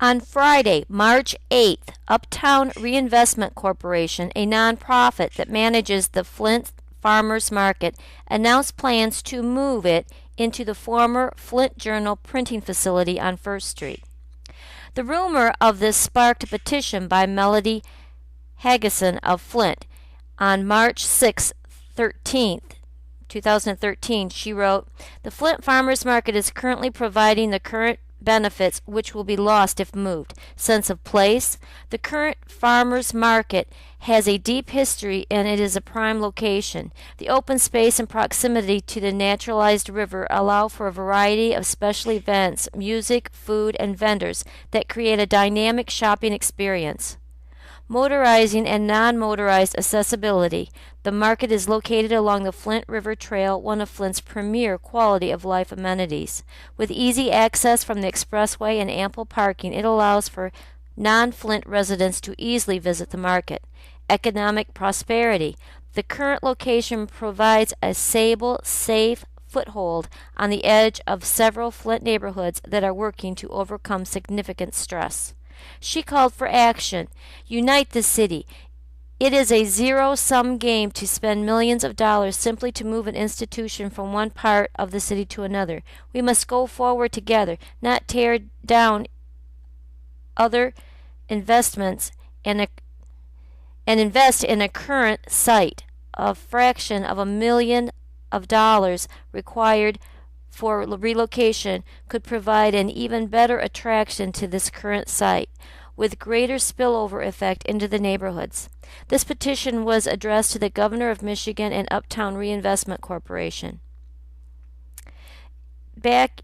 On Friday, March 8th, Uptown Reinvestment Corporation, a nonprofit that manages the Flint Farmers Market, announced plans to move it into the former Flint Journal printing facility on First Street. The rumor of this sparked a petition by Melodee Mabbit of Flint. On March 6, 2013, she wrote, "The Flint Farmers Market is currently providing the current benefits which will be lost if moved. Sense of place. The current farmers market has a deep history and it is a prime location. The open space and proximity to the naturalized river allow for a variety of special events, music, food, and vendors that create a dynamic shopping experience. Motorizing and non-motorized accessibility. The market is located along the Flint River Trail, one of Flint's premier quality-of-life amenities. With easy access from the expressway and ample parking, it allows for non-Flint residents to easily visit the market. Economic prosperity. The current location provides a stable, safe foothold on the edge of several Flint neighborhoods that are working to overcome significant stress." She called for action. Unite the city. It is a zero-sum game to spend millions of dollars simply to move an institution from one part of the city to another. We must go forward together, not tear down other investments and invest in a current site. A fraction of $1 million required for relocation could provide an even better attraction to this current site, with greater spillover effect into the neighborhoods. This petition was addressed to the Governor of Michigan and Uptown Reinvestment Corporation. Back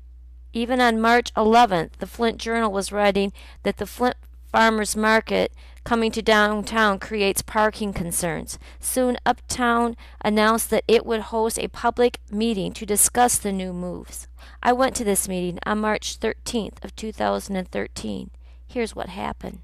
even on March 11th, the Flint Journal was writing that the Flint Farmers Market coming to downtown creates parking concerns. Soon, Uptown announced that it would host a public meeting to discuss the new moves. I went to this meeting on March 13th of 2013. Here's what happened.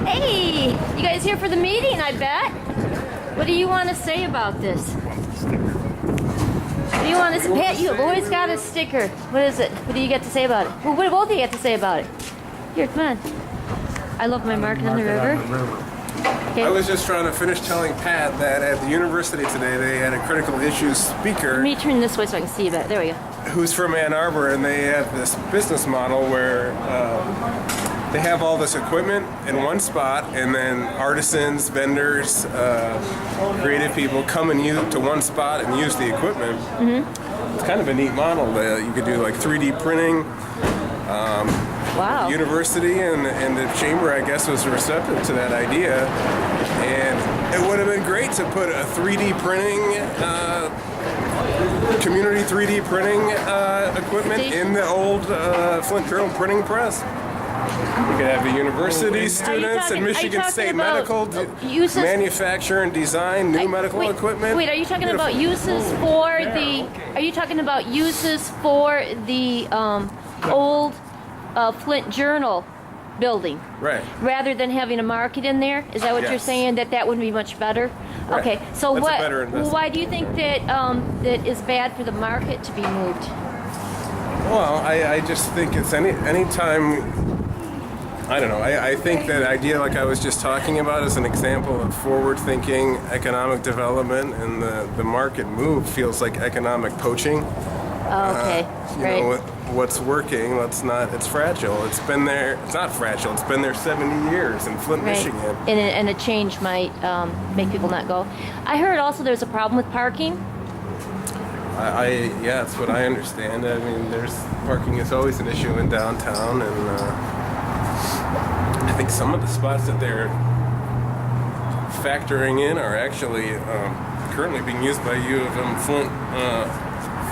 Hey, you guys here for the meeting, I bet? What do you want to say about this? What do you want to say? Pat, you have always got a sticker. What is it? What do you get to say about it? Well, what do both of you have to say about it? Here, come on. I love my market on the river. Okay. I was just trying to finish telling Pat that at the university today they had a critical issues speaker. Let me turn this way so I can see you better. There we go. Who's from Ann Arbor, and they have this business model where they have all this equipment in one spot, and then artisans, vendors, creative people come and use to one spot and use the equipment. Mm-hmm. It's kind of a neat model. You could do like 3D printing. Wow. University and the chamber, I guess, was receptive to that idea, and it would have been great to put a 3D printing, community 3D printing equipment in the old Flint Journal printing press. You could have the university students and Michigan State Medical manufacture and design new medical equipment. Wait, are you talking about uses for the? Are you talking about uses for the old Flint Journal building? Right. Rather than having a market in there, is that what you're saying? That would be much better. Right. Okay. So that's a better investment. why do you think that that is bad for the market to be moved? Well, I just think it's any time. I don't know. I think that idea, like I was just talking about, is an example of forward-thinking economic development, and the market move feels like economic poaching. Okay, you know, what's working, it's fragile. It's been there, it's not fragile, it's been there 70 years in Flint, Michigan. And a change might make people not go. I heard also there's a problem with parking. Yeah, that's what I understand. I mean, parking is always an issue in downtown, and I think some of the spots that they're factoring in are actually currently being used by U of M Flint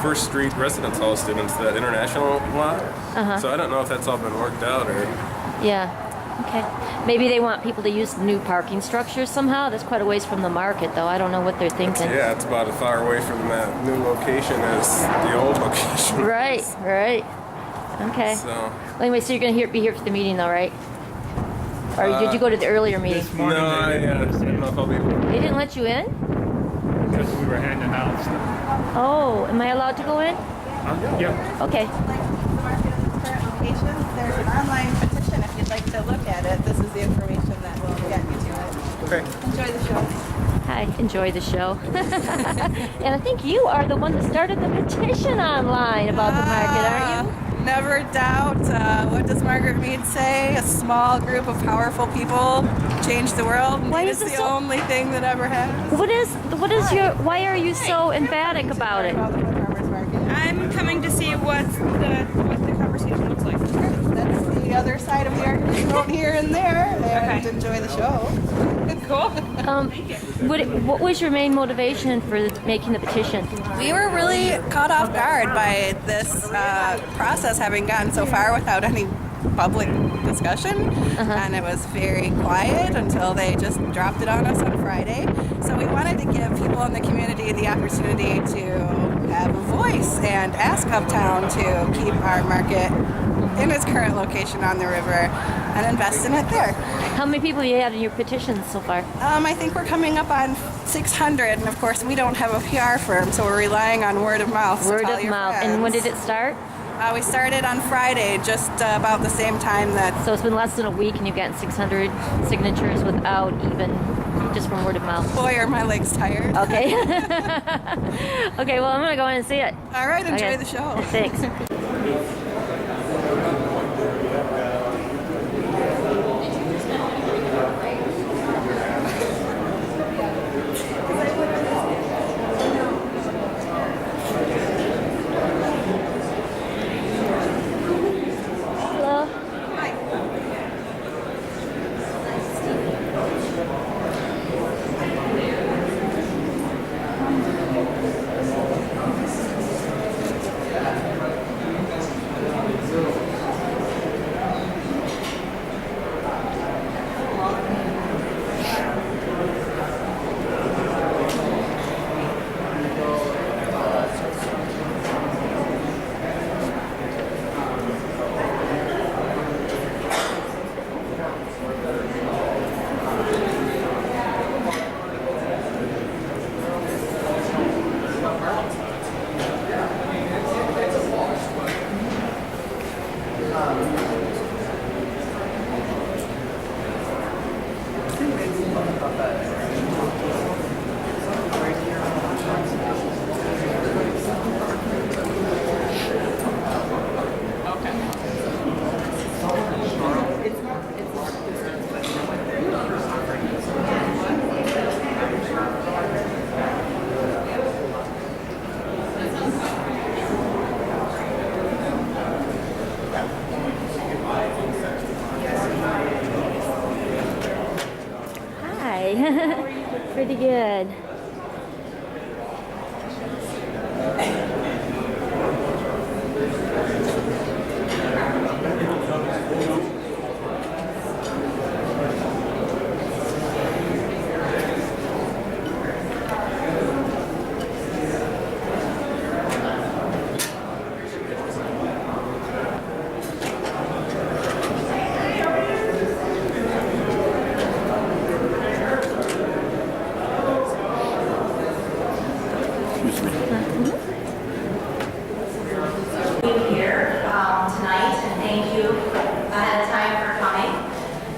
First Street Residence Hall students, that international lot. Uh-huh. So I don't know if that's all been worked out or... Yeah, okay. Maybe they want people to use new parking structures somehow. That's quite a ways from the market, though. I don't know what they're thinking. It's about as far away from that new location as the old location. Right. Okay. So. Well, anyway, so you're going to be here for the meeting, though, right? Or did you go to the earlier meeting? This morning No, I don't know if I'll be able to. They didn't let you in? because we were handing out stuff. Oh, am I allowed to go in? Yeah. Okay. Current location. There's an online petition if you'd like to look at it. This is the information that will get you to it. Okay. Enjoy the show. Hi, enjoy the show. And I think you are the one that started the petition online about the market, aren't you? Never doubt. What does Margaret Mead say? A small group of powerful people change the world. Why Mead is is it the so- only thing that ever has. What is your, why are you so emphatic about it? About the farmers market. I'm coming to see what the conversation looks like. That's the other side of the argument you won't hear in there. And Okay. enjoy the show. Cool. What was your main motivation for making the petition? We were really caught off guard by this process having gotten so far without any public discussion, and it was very quiet until they just dropped it on us on Friday. So we wanted to give people in the community the opportunity to have a voice and ask Uptown to keep our market in its current location on the river and invest in it there. How many people you had in your petitions so far? I think we're coming up on 600, and of course we don't have a PR firm, so we're relying on word of mouth. So Word tell of your mouth. friends. And when did it start? We started on Friday, just about the same time that. So it's been less than a week and you've gotten 600 signatures without even, just from word of mouth. Boy, are my legs tired. Okay. Okay, well, I'm going to go in and see it. All right, enjoy Okay. the show. Thanks. Hello. Hi. Pretty good. Here tonight, and thank you ahead of time for coming.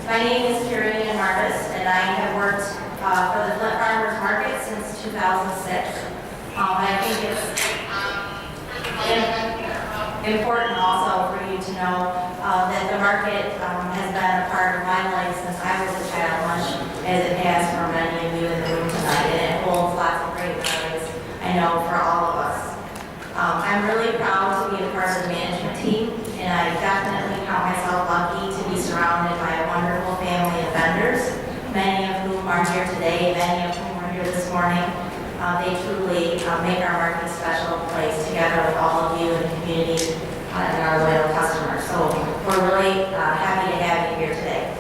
My name is Diane Woodruff, and I have worked for the Flint Farmers Market since 2006. I think it's important also for you to know that the market has been a part of my life since I was a child, much as it has for many of you in the room tonight, and it holds lots of great memories, I know, for all of us. I'm really proud to be a part of the management team, and I definitely count myself lucky to be surrounded by a wonderful family of vendors, many of whom are here today, many of whom are here this morning. They truly make our market a special place together with all of you in the community and our loyal customers. So we're really happy to have you here today.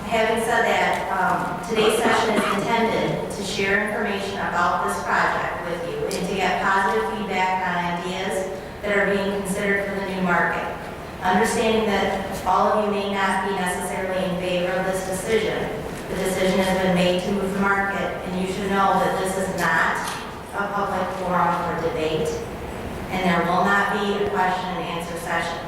Having said that, today's session is intended to share information about this project with you and to get positive feedback on ideas that are being considered for the new market. Understanding that all of you may not be necessarily has been made to move the market, and you should know that this is not a public forum for debate, and there will not be a question and answer session.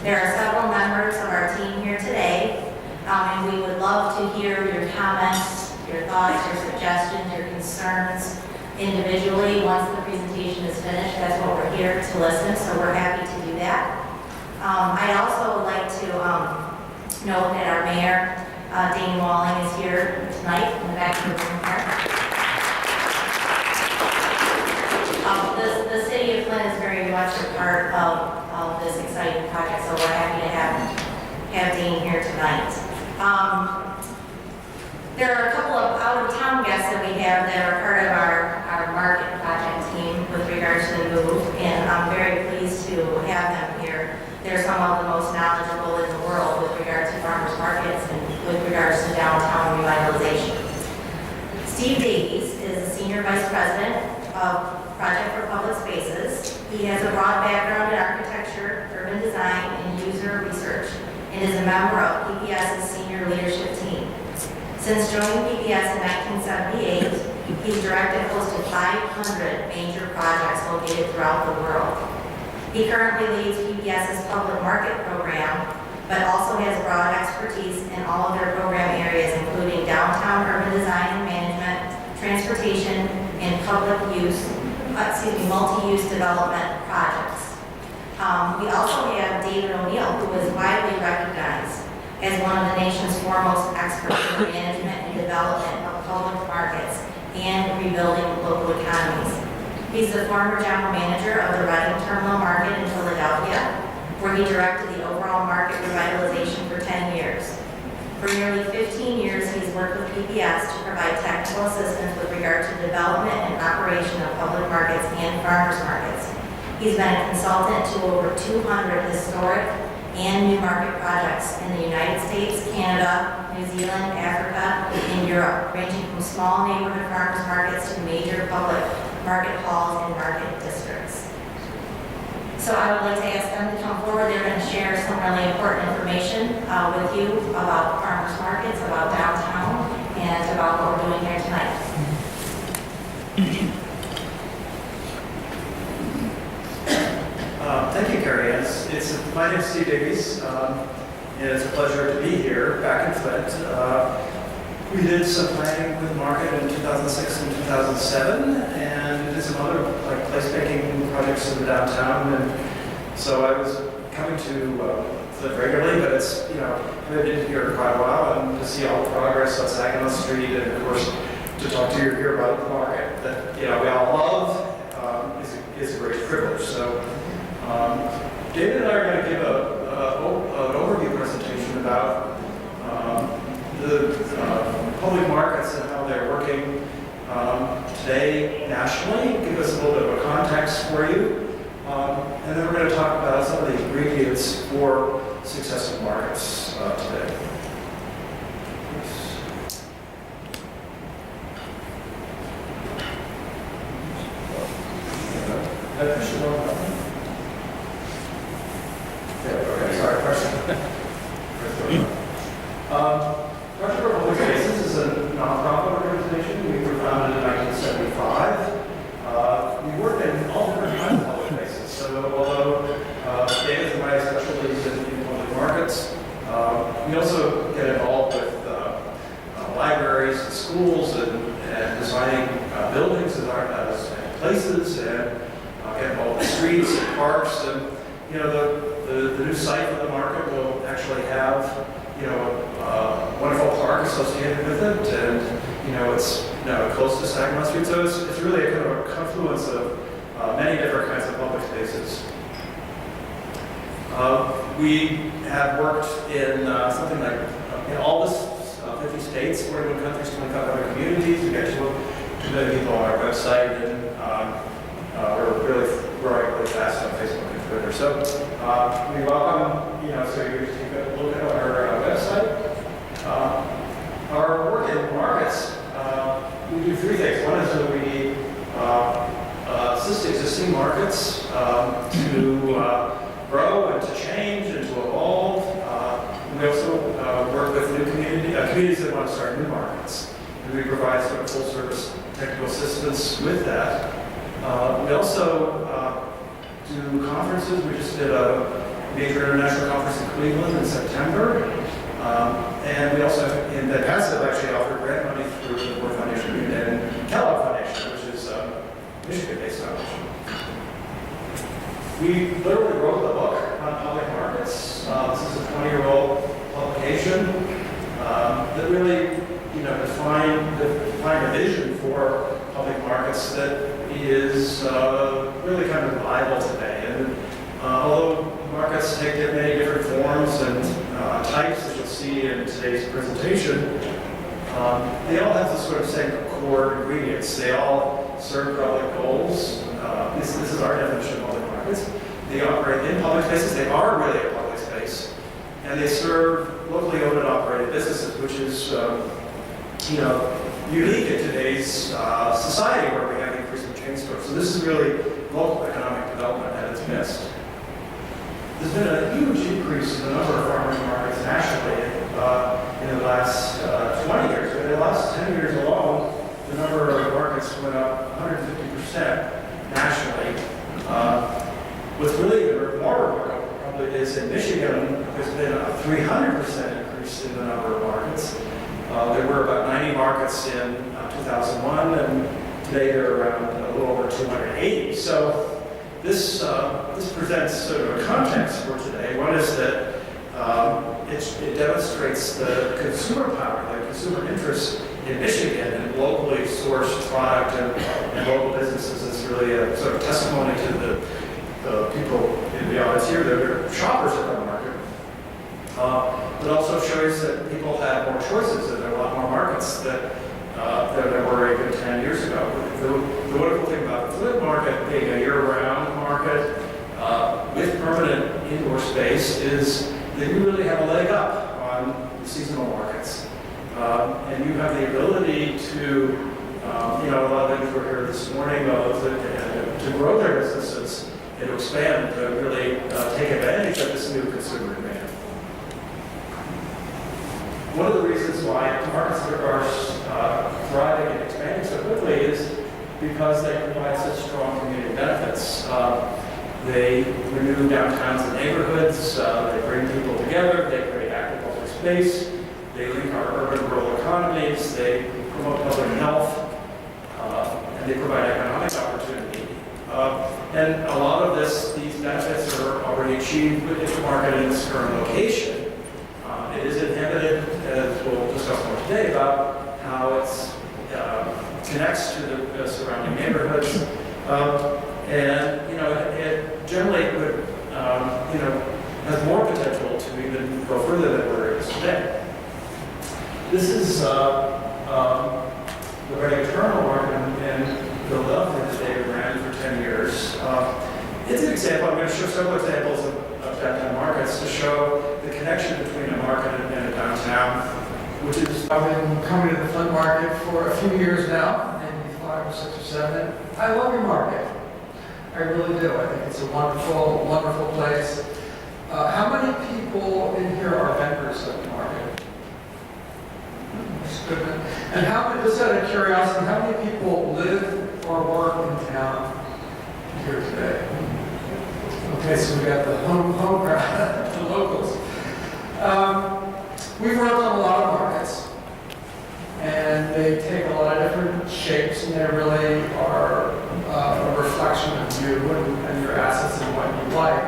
There are several members of our team here today, and we would love to hear your comments, your thoughts, your suggestions, your concerns individually. Once the presentation is finished, that's what we're here to listen, so we're happy to do that. I'd also like to note that our mayor, Diane Walling, is here tonight in the back of the room here. The city of Flint is very much a part of this exciting project, so we're happy to have Dean here tonight. There are a couple of out-of-town guests that we have that are part of our market project team with regards to the move, and I'm very pleased to have them here. They're some of the most knowledgeable in the world with regards to farmers markets and with regards to downtown revitalization. Steve Davies is the Senior Vice President of Project for Public Spaces. He has a broad background in architecture, urban design, and user research, and is a member of PPS's senior leadership team. Since joining PPS in 1978, he's directed close to 500 major projects located throughout the world. He currently leads PPS's public market program, but also has broad expertise in all of their program areas, including downtown urban design and management, transportation, and multi-use development projects. We also have David O'Neill, who is widely recognized as one of the nation's foremost experts in management and development of public markets and rebuilding local economies. He's the former general manager of the Reading Terminal Market in Philadelphia, where he directed the overall market revitalization for 10 years. For nearly 15 years, he's worked with PPS to provide technical assistance with regard to development and operation of public markets and farmers markets. He's been a consultant to over 200 historic and new market projects in the United States, Canada, New Zealand, Africa, and Europe, ranging from small neighborhood farmers markets to major public market halls and market districts. So I would like to ask them to come forward. They're going to share some really important information with you about farmers markets, about downtown, and about what we're doing here tonight. Thank you, Carrie. My name is Steve Davies, and it's a pleasure to be here back in Flint. We did some planning with the market in 2006 and 2007, and did some other place-making projects in the downtown. And so I was coming to Flint regularly, but I've been here quite a while, and to see all the progress on Saginaw Street, and of course to talk to you here about the market that we all love is a great privilege. So. David and I are going to give an overview presentation about the public markets and how they're working today nationally, give us a little bit of a context for you, and then we're going to talk about some of the ingredients for successful markets today. Okay, sorry, question. Project for Public Spaces is a nonprofit organization. We were founded in 1975. We work in all different kinds of public spaces. So although David and my specialties in public markets, we also get involved with libraries and schools and designing buildings and places, and get involved in streets and parks. And the new site for the market will actually have a wonderful park associated with it, and it's close to Saginaw Street, so it's really a kind of a confluence of many different kinds of public spaces. We have worked in something like all this 50 states, 41 countries, 25 other communities. We get 2 million people on our website, and we're really growing really fast on Facebook and Twitter. So we welcome, so you take a look at our website. Our work in markets, we do 3 things. One is that we assist existing markets to grow and to change and to evolve. We also work with new communities communities that want to start new markets. And we provide sort of full-service technical assistance with that. We also do conferences. We just did a major international conference in Cleveland in September. And we also, in the past, have actually offered grant money through the Ford Foundation and Kellogg Foundation, which is a Michigan-based foundation. We literally wrote the book on public markets. This is a 20-year-old publication that really, defined a vision for public markets that is really kind of viable today. And although markets take many different forms and types, as you'll see in today's presentation, they all have the sort of same core ingredients. They all serve public goals. This is our definition of public markets. They operate in public spaces. They are really a public space. And they serve locally owned and operated businesses, which is, unique in today's society where we have increasing chain stores. So this is really local economic development at its best. There's been a huge increase in the number of farmers markets nationally in the last 20 years. In the last 10 years alone, the number of markets went up 150% nationally. What's really more remarkable probably is in Michigan, there's been a 300% increase in the number of markets. There were about 90 markets in 2001, and today there are around a little over 280. So this presents sort of a context for today. One is that it demonstrates the consumer power, the consumer interest in Michigan and locally sourced product and local businesses. It's really a sort of testimony to the people in the audience here. They're shoppers at the market. It also shows that people have more choices, and there are a lot more markets that there were even 10 years ago. The wonderful thing about the Flint market being a year-round market with permanent indoor space is that you really have a leg up on the seasonal markets. And you have the ability to, a lot of things were here this morning, to grow their businesses and to expand, to really take advantage of this new consumer demand. One of the reasons why markets are thriving and expanding so quickly is because they provide such strong community benefits. They renew downtowns and neighborhoods, they bring people together, they create active public space, they link our urban-rural economies, they promote public health, and they provide economic opportunity. And a lot of these benefits are already achieved with the market in its current location. It is inhibited, as we'll discuss more today, about how it connects to the surrounding neighborhoods. And it generally would, has more potential to even go further than where it is today. This is the Reading Terminal market in Philadelphia that David ran for 10 years. It's an example. I'm going to show several examples of downtown markets to show the connection between a market and a downtown, which is. I've been coming to the Flint market for a few years now, maybe 5 or 6 or 7. I love your market. I really do. I think it's a wonderful, wonderful place. How many people in here are vendors at the market? That's good. And how many, just out of curiosity, how many people live or work in town here today? Okay, so we got the home crowd, the locals. We've worked on a lot of markets, and they take a lot of different shapes, and they really are a reflection of you and your assets and what you like.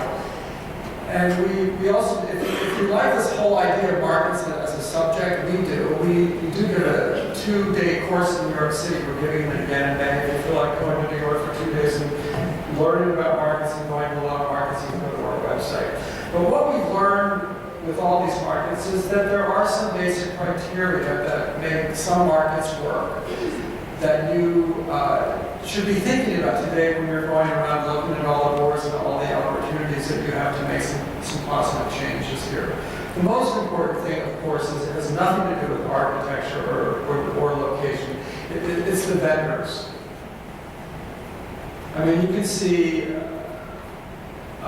And we also, if you like this whole idea of markets as a subject, we do. We do give a 2-day course in New York City. We're giving it again in May. If you feel like going to New York for 2 days and learning about markets and going to a lot of markets, you can go to our website. But what we've learned with all these markets is that there are some basic criteria that make some markets work that you should be thinking about today when you're going around looking at all the doors and all the opportunities that you have to make some positive changes here. The most important thing, of course, is it has nothing to do with architecture or location. It's the vendors. I mean, you can see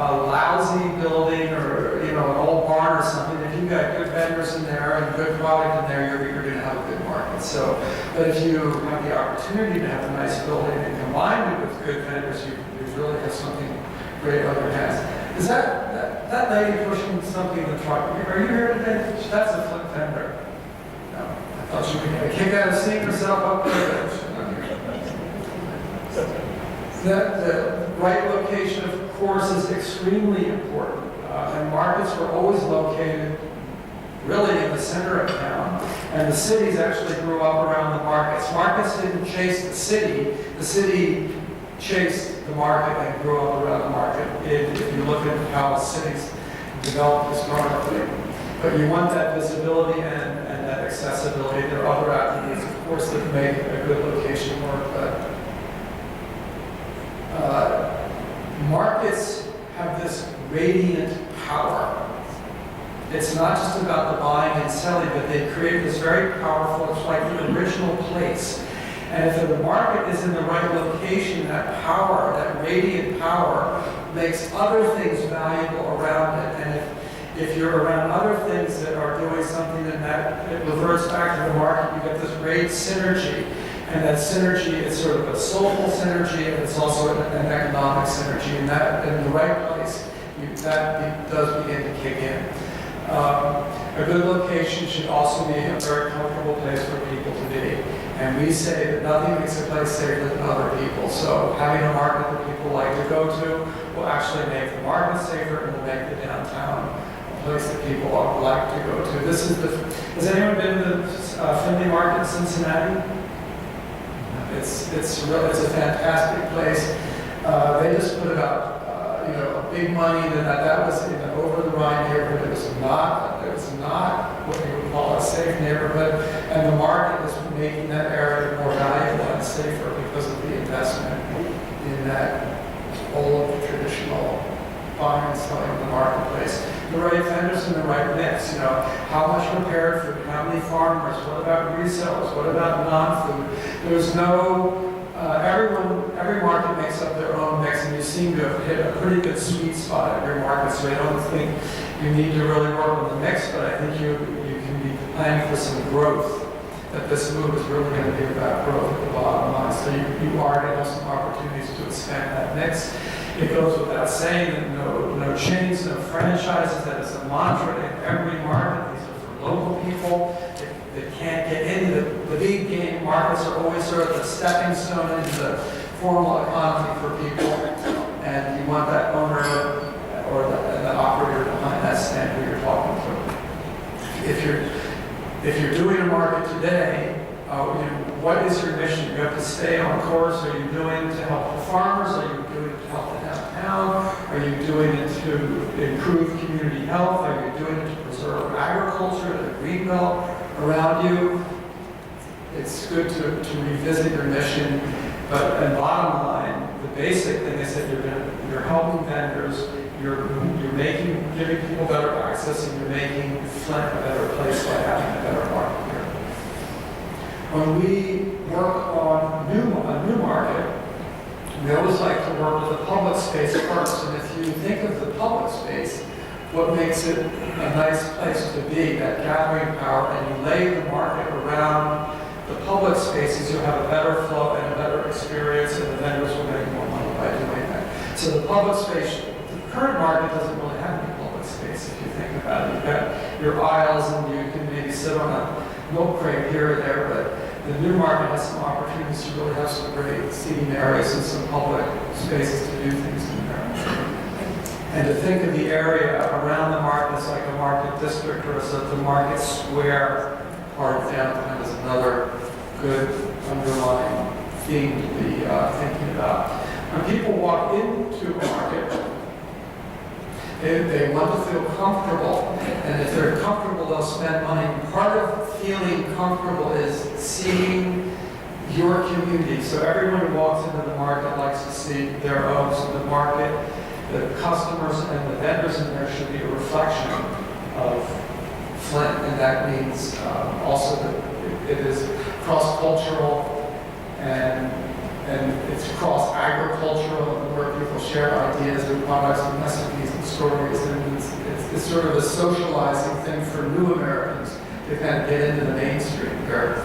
lousy building or, you know, an old barn or something, if you've got good vendors in there and good product in there, you're going to have a good market. So, but if you have the opportunity to have a nice building and combine it with good vendors, you really have something great on your hands. Is that lady pushing something in the truck? Are you here today? That's a Flint vendor. No, I thought she was going to kick out of seeing herself up there. The right location, of course, is extremely important. And markets were always located really in the center of town. And the cities actually grew up around the markets. Markets didn't chase the city. The city chased the market and grew up around the market. If you look at how cities developed historically. But you want that visibility and that accessibility. There are other attributes, of course, that make a good location work. But markets have this radiant power. It's not just about the buying and selling, but they create this very powerful, it's like the original place. And if the market is in the right location, that power, that radiant power, makes other things valuable around it. And if you're around other things that are doing something, then that it reverts back to the market. You get this great synergy. And that synergy is sort of a soulful synergy, and it's also an economic synergy. And that, in the right place, that does begin to kick in. A good location should also be a very comfortable place for people to be. And we say that nothing makes a place safer than other people. So having a market that people like to go to will actually make the market safer and will make the downtown a place that people like to go to. This is has anyone been to the Finley Market in Cincinnati? It's a fantastic place. They just put it up. You know, big money, that was in the over the Rhine neighborhood. It was not what you would call a safe neighborhood, and the market is making that area more valuable and safer because of the investment in that old traditional buying and selling in the marketplace. The right vendors and the right mix. You know, how much prepared food, how many farmers, what about resellers, what about non-food? There's no every market makes up their own mix, and you seem to have hit a pretty good sweet spot at every market, so I don't think you need to really work on the mix, but I think you can be planning for some growth, that this move is really going to be about growth at the bottom line, so you are going to have some opportunities to expand that mix. It goes without saying that no chains, no franchises, that is a mantra in every market. These are for local people. That can't get into the big game. Markets are always sort of the stepping stone into the formal economy for people, and you want that owner or the operator behind that stand who you're talking to. If you're doing a market today, what is your mission? You have to stay on course. Are you doing it to help the farmers? Are you doing it to help the downtown? Are you doing it to improve community health? Are you doing it to preserve agriculture, the green belt around you? It's good to revisit your mission, but and bottom line, the basic thing is that you're helping vendors, you're giving people better access, and you're making Flint a better place by having a better market here. When we work on a new market, we always like to work with the public space first. And if you think of the public space, what makes it a nice place to be, that gathering power, and you lay the market around the public spaces, you'll have a better flow and a better experience, and the vendors will make more money by doing that. So the public space, the current market doesn't really have any public space if you think about it. You've got your aisles, and you can maybe sit on a milk crate here or there, but the new market has some opportunities to really have some great seating areas and some public spaces to do things in there. And to think of the area around the market as like a market district or as the market square part of downtown is another good underlying theme to be thinking about. When people walk into a market, they want to feel comfortable, and if they're comfortable, they'll spend money. Part of feeling comfortable is seeing your community. So everyone who walks into the market likes to see their own. So the market, the customers and the vendors in there should be a reflection of Flint, and that means also that it is cross-cultural and and it's across agricultural, where people share ideas and products and recipes and stories, and it's sort of a socializing thing for new Americans to kind of get into the mainstream here.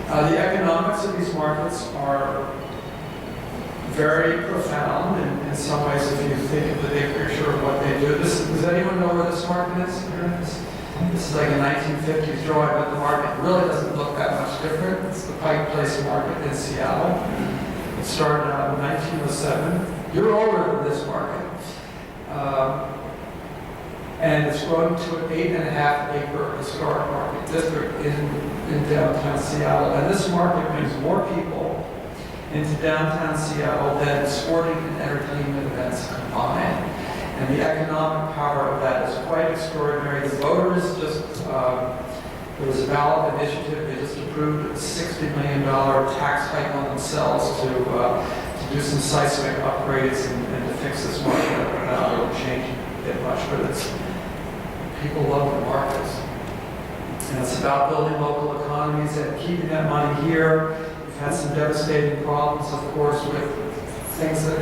The economics of these markets are very profound in some ways if you think of the big picture of what they do. Does anyone know where this market is? This is like a 1950s drawing, but the market really doesn't look that much different. It's the Pike Place Market in Seattle. It started out in 1907. You're older than this market. And it's grown to an 8.5-acre historic market district in downtown Seattle. And this market brings more people into downtown Seattle than sporting and entertainment events combined. And the economic power of that is quite extraordinary. The voters just, there was a ballot initiative, they just approved a $60 million tax hike on themselves to do some seismic upgrades and to fix this market without really changing it much. But people love the markets. And it's about building local economies and keeping that money here. We've had some devastating problems, of course, with things that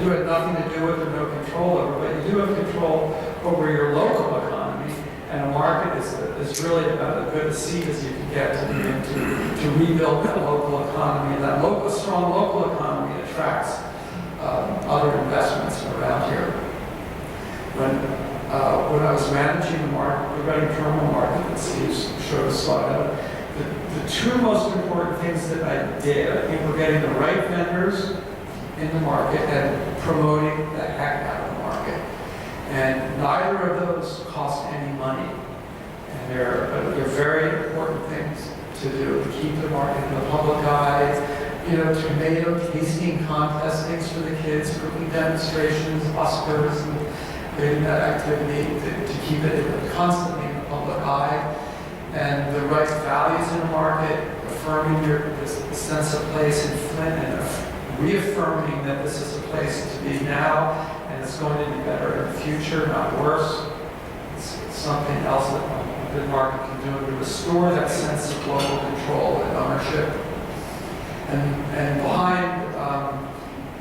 you had nothing to do with or no control over, but you do have control over your local economy, and a market is really about as good a seat as you can get to begin to rebuild that local economy. And that strong local economy attracts other investments around here. When I was managing the market, the Reading Terminal market that Steve showed a slide of, the two most important things that I did, I think, were getting the right vendors in the market and promoting the heck out of the market. And neither of those cost any money. And they're very important things to do to keep the market in the public eye. You know, tomato tasting contests, things for the kids, cooking demonstrations, Oscars, and creating that activity to keep it constantly in the public eye. And the right values in the market, affirming the sense of place in Flint, and reaffirming that this is a place to be now, and it's going to be better in the future, not worse. It's something else that a good market can do to restore that sense of local control and ownership. And behind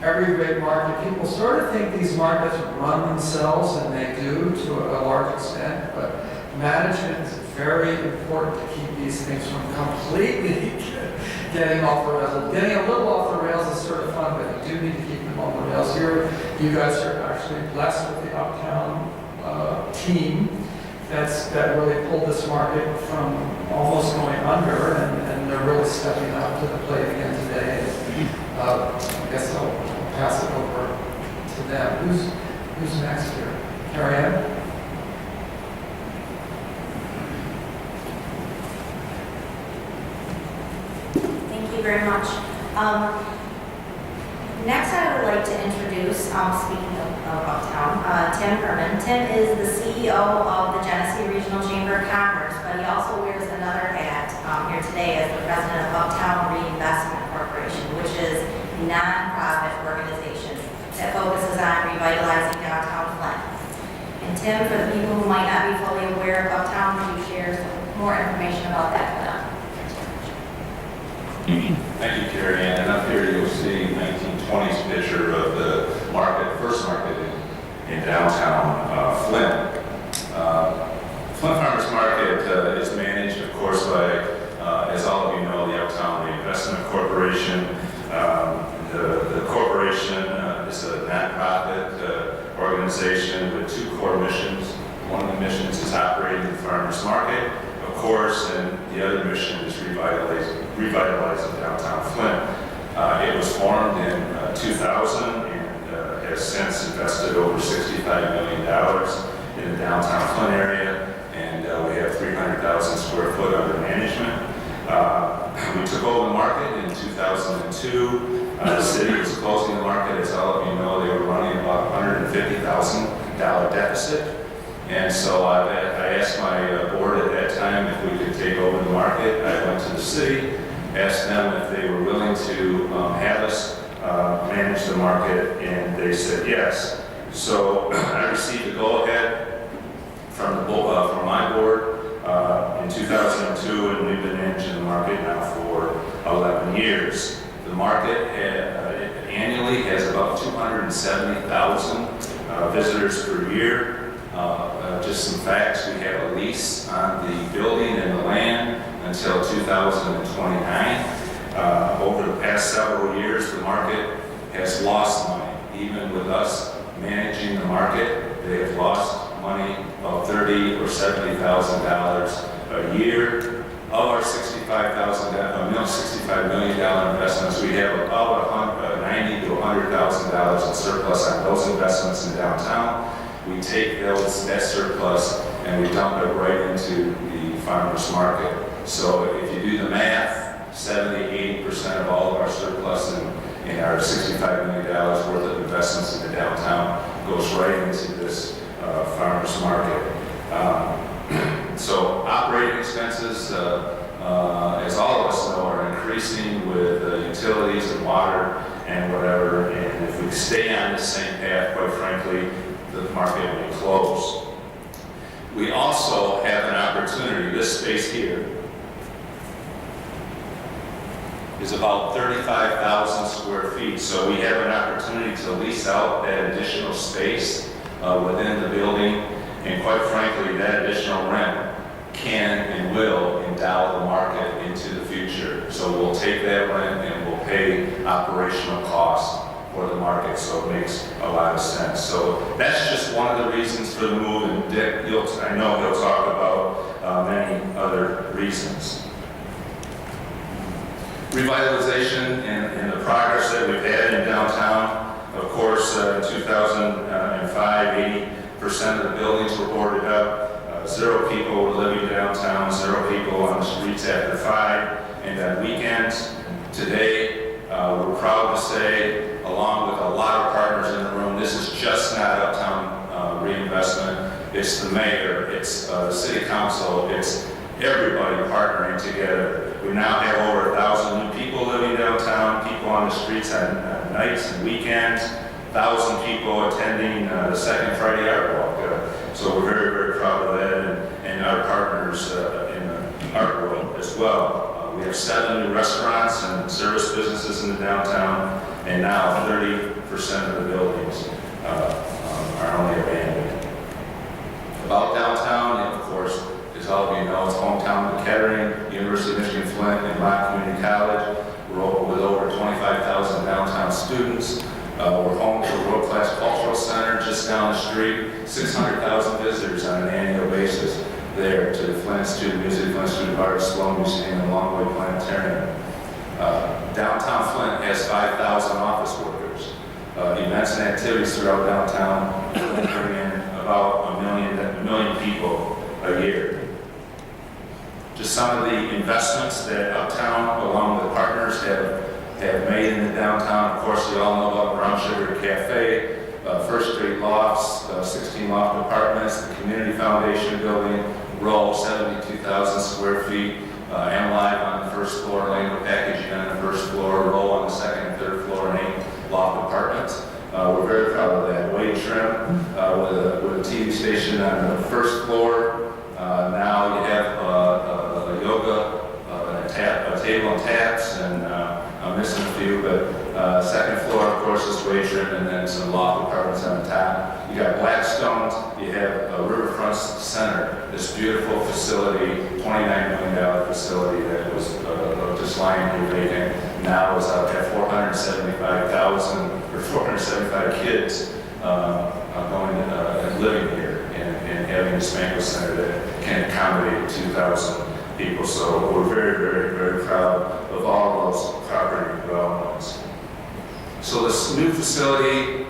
every great market, people sort of think these markets run themselves, and they do to a large extent, but management is very important to keep these things from completely getting off the rails. Getting a little off the rails is sort of fun, but you do need to keep them on the rails. Here, you guys are actually blessed with the Uptown team that really pulled this market from almost going under, and they're really stepping up to the plate again today. I guess I'll pass it over to them. Who's next here? Carrie Ann? Thank you very much. Next, I would like to introduce, speaking of Uptown, Tim Herman. Tim is the CEO of the Genesee Regional Chamber of Commerce, but he also wears another hat here today as the president of Uptown Redevelopment Corporation, which is a nonprofit organization that focuses on revitalizing downtown Flint. And Tim, for the people who might not be fully aware of Uptown, would you share some more information about that for them? Thank you, Carrie Ann. And up here you'll see 1920s picture of the market, first market in downtown Flint. Flint Farmers Market is managed, of course, by, as all of you know, the Uptown Redevelopment Corporation. The corporation is a nonprofit organization with two core missions. One of the missions is operating the farmers market, of course, and the other mission is revitalizing downtown Flint. It was formed in 2000 and has since invested over $65 million in the downtown Flint area, and we have 300,000 square foot under management. We took over the market in 2002. The city was closing the market, as all of you know. They were running about $150,000 deficit. And so I asked my board at that time if we could take over the market. I went to the city, asked them if they were willing to have us manage the market, and they said yes. So I received a go-ahead from my board in 2002, and we've been managing the market now for 11 years. The market annually has about 270,000 visitors per year. Just some facts, we have a lease on the building and the land until 2029. Over the past several years, the market has lost money. Even with us managing the market, they have lost money, about $30,000 or $70,000 a year. Of our $65 million investments, we have about $90,000 to $100,000 in surplus on those investments in downtown. We take that surplus and we dump it right into the farmers market. So if you do the math, 70–80% of all of our surplus in our $65 million worth of investments in the downtown goes right into this farmers market. So operating expenses, as all of us know, are increasing with utilities and water and whatever. And if we stay on this same path, quite frankly, the market will close. We also have an opportunity. This space here is about 35,000 square feet. So we have an opportunity to lease out that additional space within the building. And quite frankly, that additional rent can and will endow the market into the future. So we'll take that rent and we'll pay operational costs for the market. So it makes a lot of sense. So that's just one of the reasons for the move. And Dick, I know he'll talk about many other reasons. Revitalization and the progress that we've had in downtown. Of course, in 2005, 80% of the buildings were boarded up. 0 people were living downtown, 0 people on the streets after 5. And on weekends, today, we're proud to say, along with a lot of partners in the room, this is just not Uptown Reinvestment. It's the mayor, it's the city council, it's everybody partnering together. We now have over 1,000 new people living downtown, people on the streets on nights and weekends, 1,000 people attending the second Friday Art Walk. So we're very, very proud of that, and our partners in the art world as well. We have 7 new restaurants and service businesses in the downtown, and now 30% of the buildings are only abandoned. About downtown, of course, as all of you know, it's hometown of Kettering, University of Michigan Flint, and Mott Community College. We're with over 25,000 downtown students. We're home to a world-class cultural center just down the street. 600,000 visitors on an annual basis there to the Flint Student Music, Flint Student Art, Sloan Museum, and Longwood Planetarium. Downtown Flint has 5,000 office workers. Events and activities throughout downtown bring in about a million people a year. Just some of the investments that Uptown, along with partners, have made in the downtown. Of course, you all know about Brown Sugar Cafe, First Street Lofts, 16 loft apartments, the Community Foundation building, Roll, 72,000 square feet, M-Live on the first floor, Language Packaging on the first floor, Roll on the second and third floor, and 8 loft apartments. We're very proud of that. Wade Trim with a TV station on the first floor. Now you have a yoga, a table and taps, and I'm missing a few, but second floor, of course, is Wade Trim, and then some loft apartments on the top. You got Blackstones, you have a Riverfront Center, this beautiful facility, $29 million facility that was just lying here vacant. Now is out at 475,000 or 475 kids going and living here and having this banquet center that can accommodate 2,000 people. So we're very, very, very proud of all those property developments. So this new facility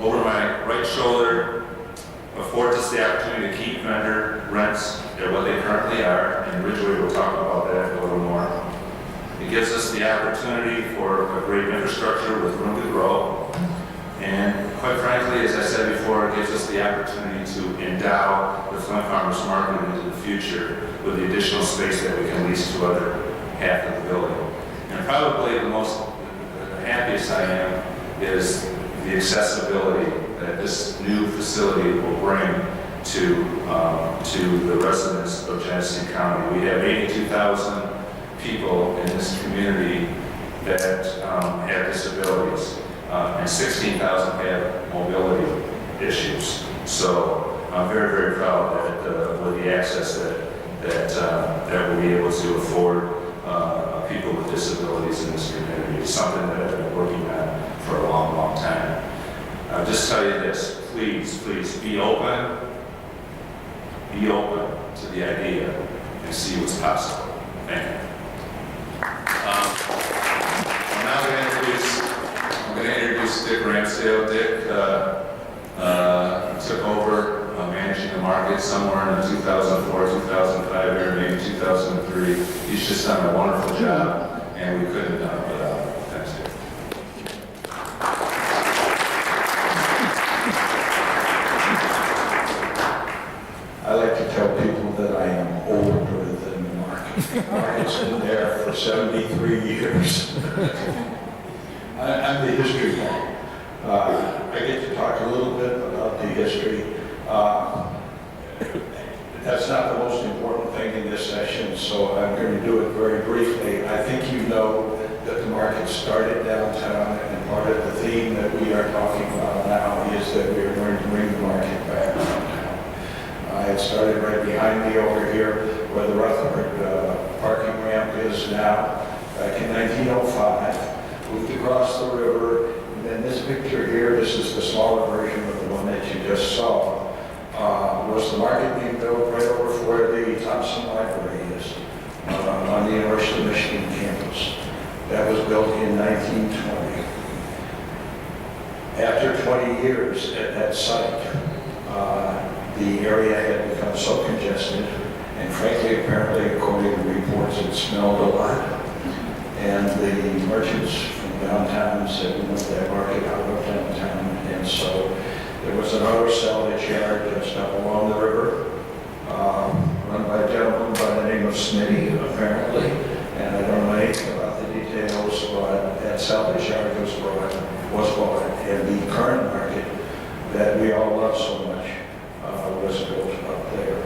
over my right shoulder affords us the opportunity to keep vendor rents at what they currently are, and Ridgeway will talk about that a little more. It gives us the opportunity for a great infrastructure with room to grow. And quite frankly, as I said before, it gives us the opportunity to endow the Flint Farmers Market into the future with the additional space that we can lease to other half of the building. And probably the happiest I am is the accessibility that this new facility will bring to the residents of Genesee County. We have 82,000 people in this community that have disabilities, and 16,000 have mobility issues. So I'm very, very proud that with the access that we'll be able to afford people with disabilities in this community. It's something that I've been working on for a long, long time. I'll just tell you this, please, please be open to the idea and see what's possible. Thank you. I'm now going to introduce Dick Ramsdale. Dick took over managing the market somewhere in 2004, 2005, or maybe 2003. He's just done a wonderful job, and we couldn't have done it without him. Thanks, Dick. I like to tell people that I am older than the market. Market's been there for 73 years. I'm the history guy. I get to talk a little bit about the history. That's not the most important thing in this session, so I'm going to do it very briefly. I think you know that the market started downtown, and part of the theme that we are talking about now is that we are going to bring the market back downtown. It started right behind me over here where the Rutherford parking ramp is now. Back in 1905, moved across the river, and then this picture here, this is the smaller version of the one that you just saw. Was the market being built right over where the Thompson Library is on the University of Michigan campus. That was built in 1920. After 20 years at that site, the area had become so congested, and frankly, apparently, according to reports, it smelled a lot. And the merchants from downtown said, we want that market out of downtown, and so there was an auto salvage yard just up along the river, run by a gentleman by the name of Smitty, apparently. And I don't know anything about the details, but that salvage yard was bought, and the current market that we all love so much was built up there.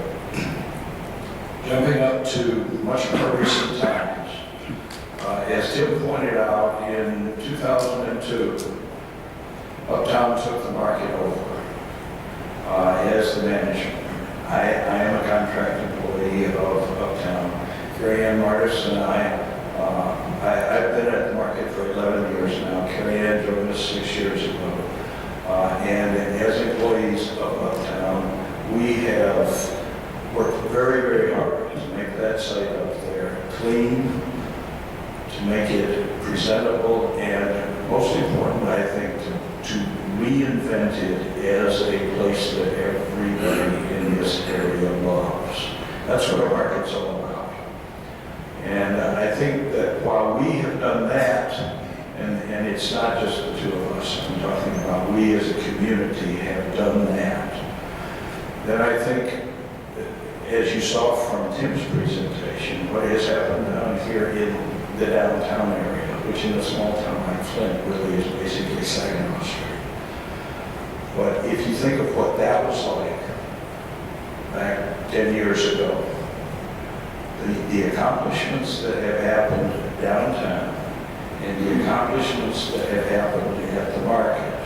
Jumping up to much more recent times, as Tim pointed out, in 2002, Uptown took the market over as the management. I am a contract employee of Uptown. Carrie Ann Martis and I've been at the market for 11 years now. Carrie Ann joined us 6 years ago. And as employees of Uptown, we have worked very, very hard to make that site up there clean, to make it presentable, and most important, I think, to reinvent it as a place that everybody in this area loves. That's what a market's all about. And I think that while we have done that, and it's not just the two of us, I'm talking about we as a community have done that, then I think, as you saw from Tim's presentation, what has happened down here in the downtown area, which in a small town like Flint really is basically Saginaw Street. But if you think of what that was like back 10 years ago, the accomplishments that have happened downtown and the accomplishments that have happened at the market.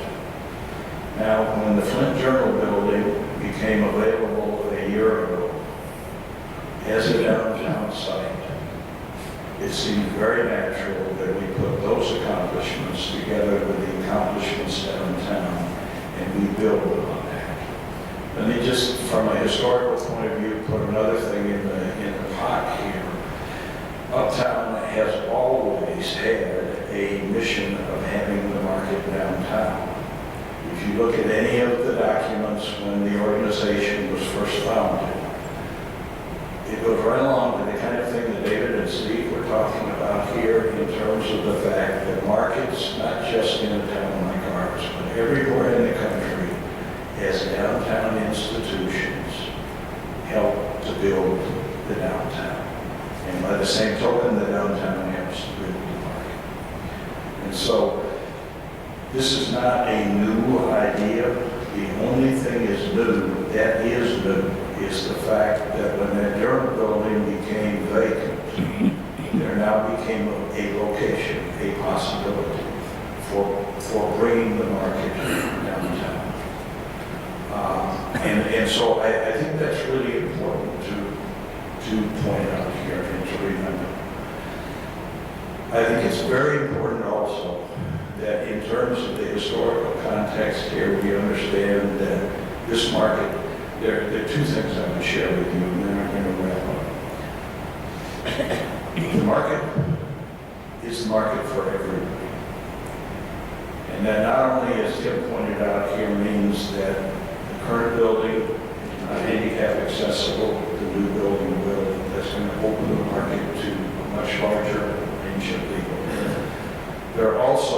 Now, when the Flint Journal building became available a year ago as a downtown site, it seemed very natural that we put those accomplishments together with the accomplishments downtown, and we build on that. Let me just, from a historical point of view, put another thing in the pot here. Uptown has always had a mission of having the market downtown. If you look at any of the documents when the organization was first founded, it goes right along to the kind of thing that David and Steve were talking about here in terms of the fact that markets, not just in a town like ours, but everywhere in the country, as downtown institutions, help to build the downtown. And by the same token, the downtown helps to build the market. And so, this is not a new idea. The only thing that is new, is the fact that when that Journal building became vacant, there now became a location, a possibility for bringing the market downtown. And so I think that's really important to point out here and to remember. I think it's very important also that in terms of the historical context here, we understand that this market, there are two things I would share with you, and then I'm going to wrap up. The market is the market for everybody. And that not only, as Tim pointed out here, means that the current building is not handicap accessible, the new building will. That's going to open the market to a much larger range of people. There also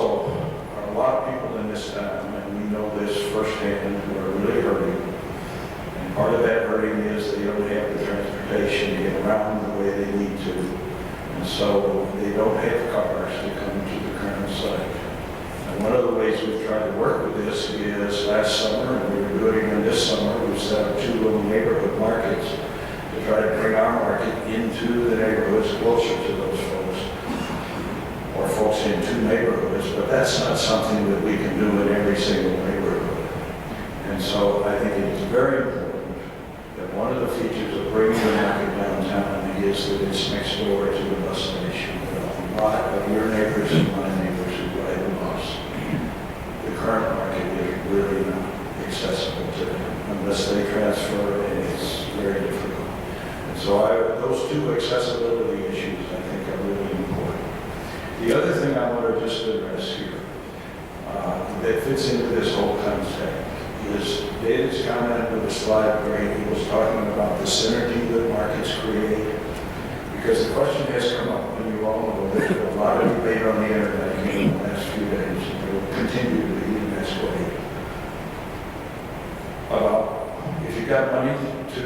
are a lot of people in this town, and we know this firsthand, who are really hurting. And part of that hurting is they don't have the transportation to get around the way they need to. And so they don't have cars to come to the current site. And one of the ways we've tried to work with this is last summer, and we were doing it this summer, we set up 2 little neighborhood markets to try to bring our market into the neighborhoods closer to those folks, or folks in 2 neighborhoods, but that's not something that we can do in every single neighborhood. And so I think it is very important that one of the features of bringing the market downtown is that it's next door to the bus station. A lot of your neighbors and my neighbors who ride the bus, the current market is really not accessible to them unless they transfer, and it's very difficult. And so those 2 accessibility issues I think are really important. The other thing I want to just address here that fits into this whole concept is David's comment with the slide where he was talking about the synergy that markets create. Because the question has come up, and you all know there's a lot of debate on the internet in the last few days, and there will continue to be in this way, about if you've got money to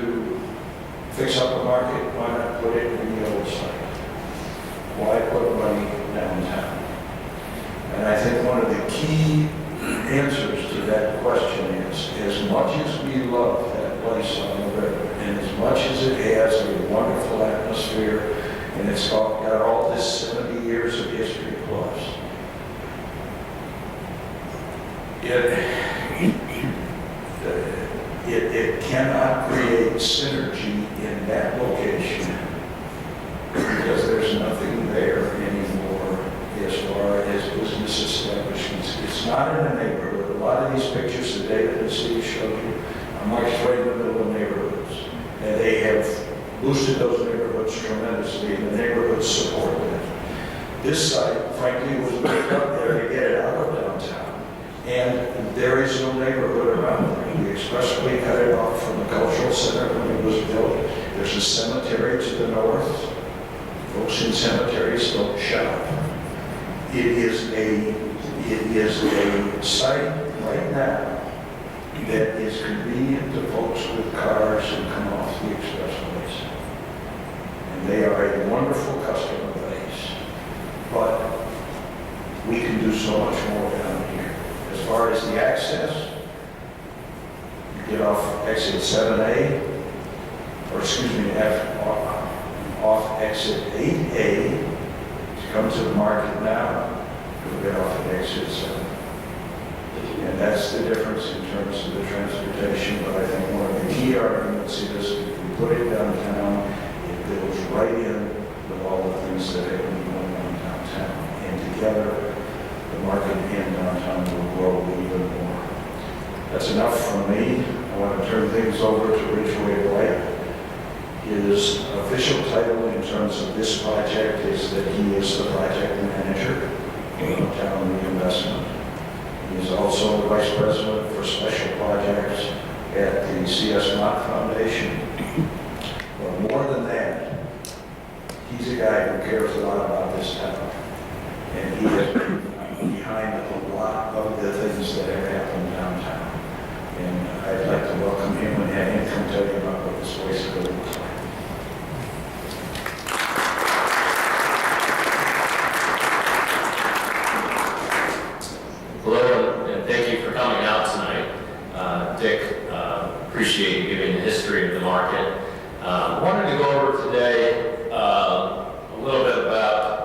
fix up a market, why not put it in the old site? Why put money downtown? And I think one of the key answers to that question is, as much as we love that place on the river, and as much as it has a wonderful atmosphere, and it's got all this 70 years of history plus, it cannot create synergy in that location because there's nothing there anymore as far as business establishments. It's not in a neighborhood. A lot of these pictures that David and Steve showed you are marked right in the middle of neighborhoods. And they have boosted those neighborhoods tremendously, and the neighborhoods support that. This site, frankly, was built up there to get it out of downtown. And there is no neighborhood around there. We expressly cut it off from the cultural center when it was built. There's a cemetery to the north. Folks in cemeteries don't shop. It is a site right now that is convenient to folks with cars who come off the expressways. And they are a wonderful customer base. But we can do so much more down here. As far as the access, you get off exit 7A, or excuse me, off exit 8A to come to the market now, you'll get off at exit 7. And that's the difference in terms of the transportation, but I think one of the key arguments is if we put it downtown, it builds right in with all the things that have been going on downtown. And together, the market in downtown will grow even more. That's enough from me. I want to turn things over to Ridgeway White. His official title in terms of this project is that he is the project manager of Uptown Redevelopment. He is also the Vice President for Special Projects at the C.S. Mott Foundation. But more than that, he's a guy who cares a lot about this town. And he has been behind a lot of the things that have happened downtown. And I'd like to welcome him and have him come tell you about what this place is going to look like. Hello, and thank you for coming out tonight. Dick, appreciate you giving the history of the market. Wanted to go over today a little bit about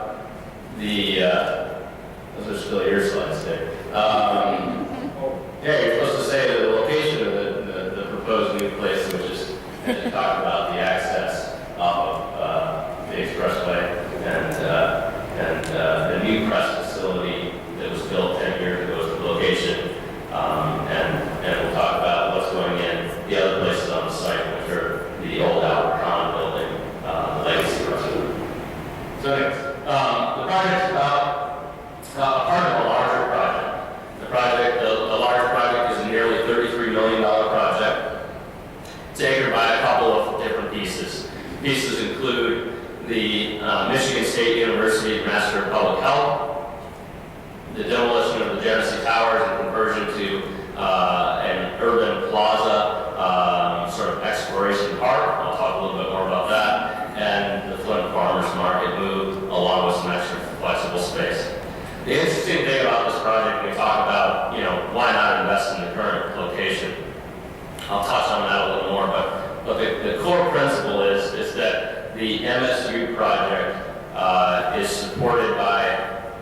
So anyways, the project, part of a larger project. The larger project is a nearly $33 million project. It's anchored by a couple of different pieces. Pieces include the Michigan State University Master of Public Health, the demolition of the Genesee Towers and conversion to an urban plaza, sort of exploration park. I'll talk a little bit more about that. And the Flint Farmers Market move along with some extra flexible space. The interesting thing about this project, when we talk about, why not invest in the current location? I'll touch on that a little more, but the core principle is that the MSU project is supported by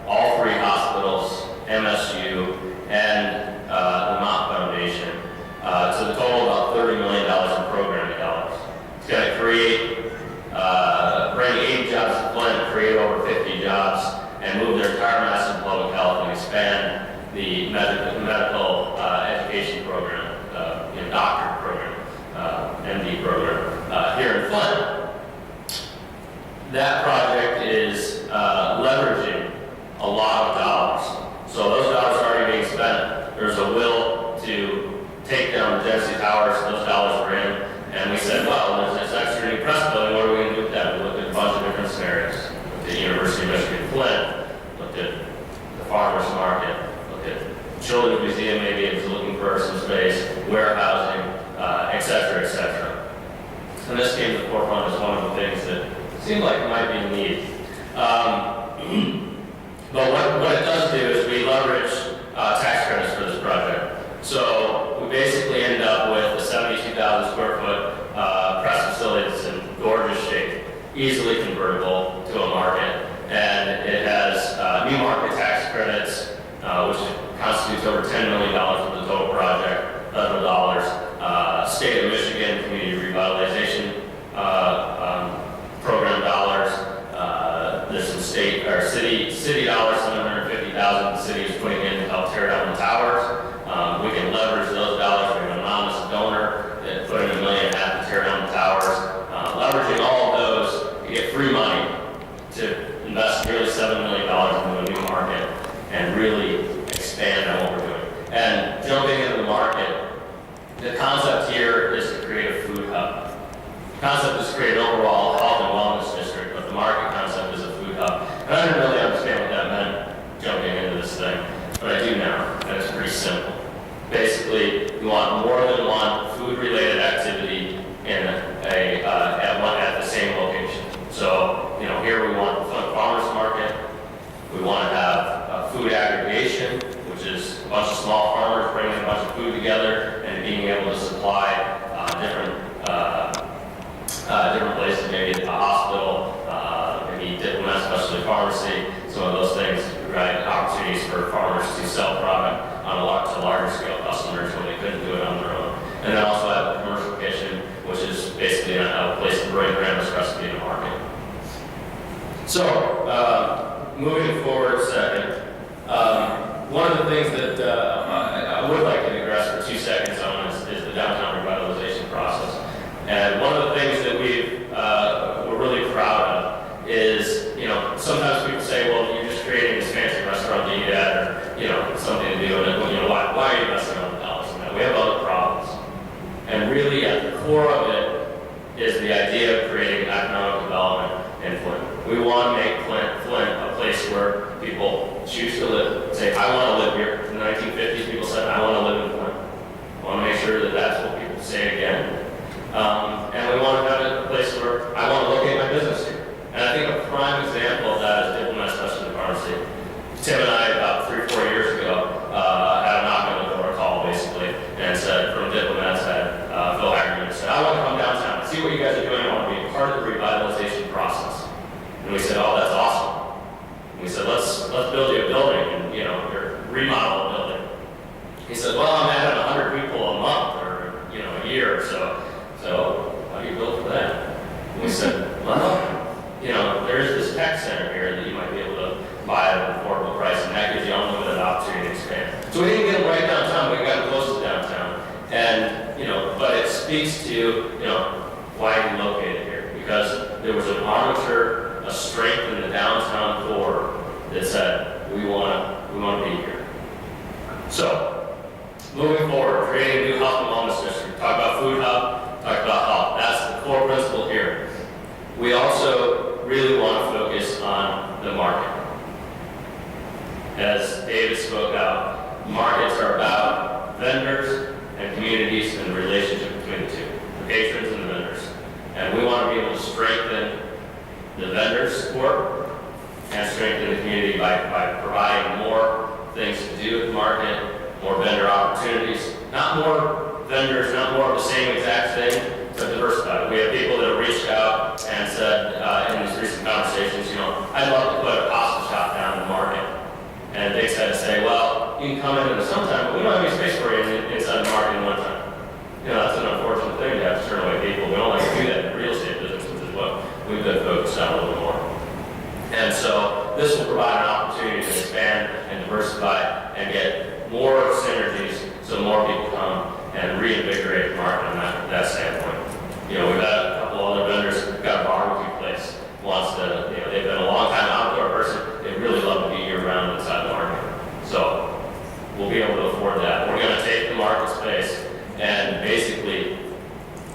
all three hospitals, MSU, and the Mott Foundation, to the total of about $30 million in programming dollars. It's going to bring 80 jobs to Flint, create over 50 jobs, and move their entire Master of Public Health and expand the medical education program, doctorate program, MD program here in Flint. That project is leveraging a lot of dollars. So those dollars are already being spent. There's a will to take down the Genesee Towers. Those dollars were in. And we said, well, there's this extra new press building. What are we going to do with that? We looked at a bunch of different scenarios. Looked at University of Michigan Flint. Looked at the farmers market. Looked at Children's Museum, maybe it was looking for some space, warehousing, et cetera, et cetera. And this came to the forefront as one of the things that seemed like it might be a need. But what it does do is we leverage tax credits for this project. So we basically end up with a 72,000 square foot press facility that's in gorgeous shape, easily convertible to a market, and it has new market tax credits, which constitutes over $10 million of the total project, federal dollars, state of Michigan community revitalization program dollars. There's some state or city dollars, $750,000 the city is putting in to help tear down the towers. We can leverage those dollars. We have an anonymous donor that put in $1.5 million to tear down the towers. Leveraging all of those to get free money to invest nearly $7 million into a new market and really expand on what we're doing. And jumping into the market, the concept here is to create a food hub. The concept is to create an overall health and wellness district, but the market concept is a food hub. And I didn't really understand what that meant jumping into this thing, but I do now, and it's pretty simple. Basically, you want more than one food-related activity in at the same location. So, here we want the farmers market. We want to have food aggregation, which is a bunch of small farmers bringing a bunch of food together and being able to supply different places, maybe a hospital, maybe diplomat specialty pharmacy, some of those things provide opportunities for farmers to sell product on a larger scale customers when they couldn't do it on their own. And then also have a commercial kitchen, which is basically a place to bring grandma's recipe to market. So, moving forward a second, one of the things that I would like to digress for 2 seconds on is the downtown revitalization process. And one of the things that we're really proud of is, sometimes people say, well, you're just creating this fancy restaurant to eat at, or, something to do, and why are you investing on the dollars in that? We have other problems. And really, at the core of it is the idea of creating economic development in Flint. We want to make Flint a place where people choose to live. Say, I want to live here. In the 1950s, people said, I want to live in Flint. I want to make sure that that's what people say again. And we want to have a place where I want to locate my business here. And I think a prime example of that is Diplomat Specialty Pharmacy. Tim and I, about 3 or 4 years ago, had a knock on the door call, basically, and said, from Diplomats, had Phil Hagerman said, I want to come downtown and see what you guys are doing. I want to be a part of the revitalization process. And we said, oh, that's awesome. And we said, let's build you a building and, or remodel a building. He said, well, I'm having 100 people a month or, a year or so. So how do you build for that? And we said, well, there's this tech center here that you might be able to buy at an affordable price, and that gives you unlimited opportunity to expand. So we didn't get them right downtown, we got them close to downtown. And, but it speaks to, why we located here. Because there was an armature, a strength in the spoke out. Markets are about vendors and communities and the relationship between the two, the patrons and the vendors. And we want to be able to strengthen the vendors' support and strengthen the community by providing more things to do at the market, more vendor opportunities, not more vendors, not more of the same exact thing, but diversified. We have people that have reached out and said in these recent conversations, you know, I'd love to put a pasta shop down in the market. And they had to say, well, you can come in the summertime, but we don't have any space for you inside the market in one time. You know, that's an unfortunate thing to have to turn away people. We don't like to do that in the real estate business, which is what we've been focused on a little more. And so this will provide an opportunity to expand and diversify and get more synergies so more people come and reinvigorate the market on that standpoint. You know, we've had a couple other vendors, we've got a barbecue place, wants to, you know, they've been a long time outdoor person, they really love to be year round inside the market. So we'll be able to afford that. We're going to take the market space and basically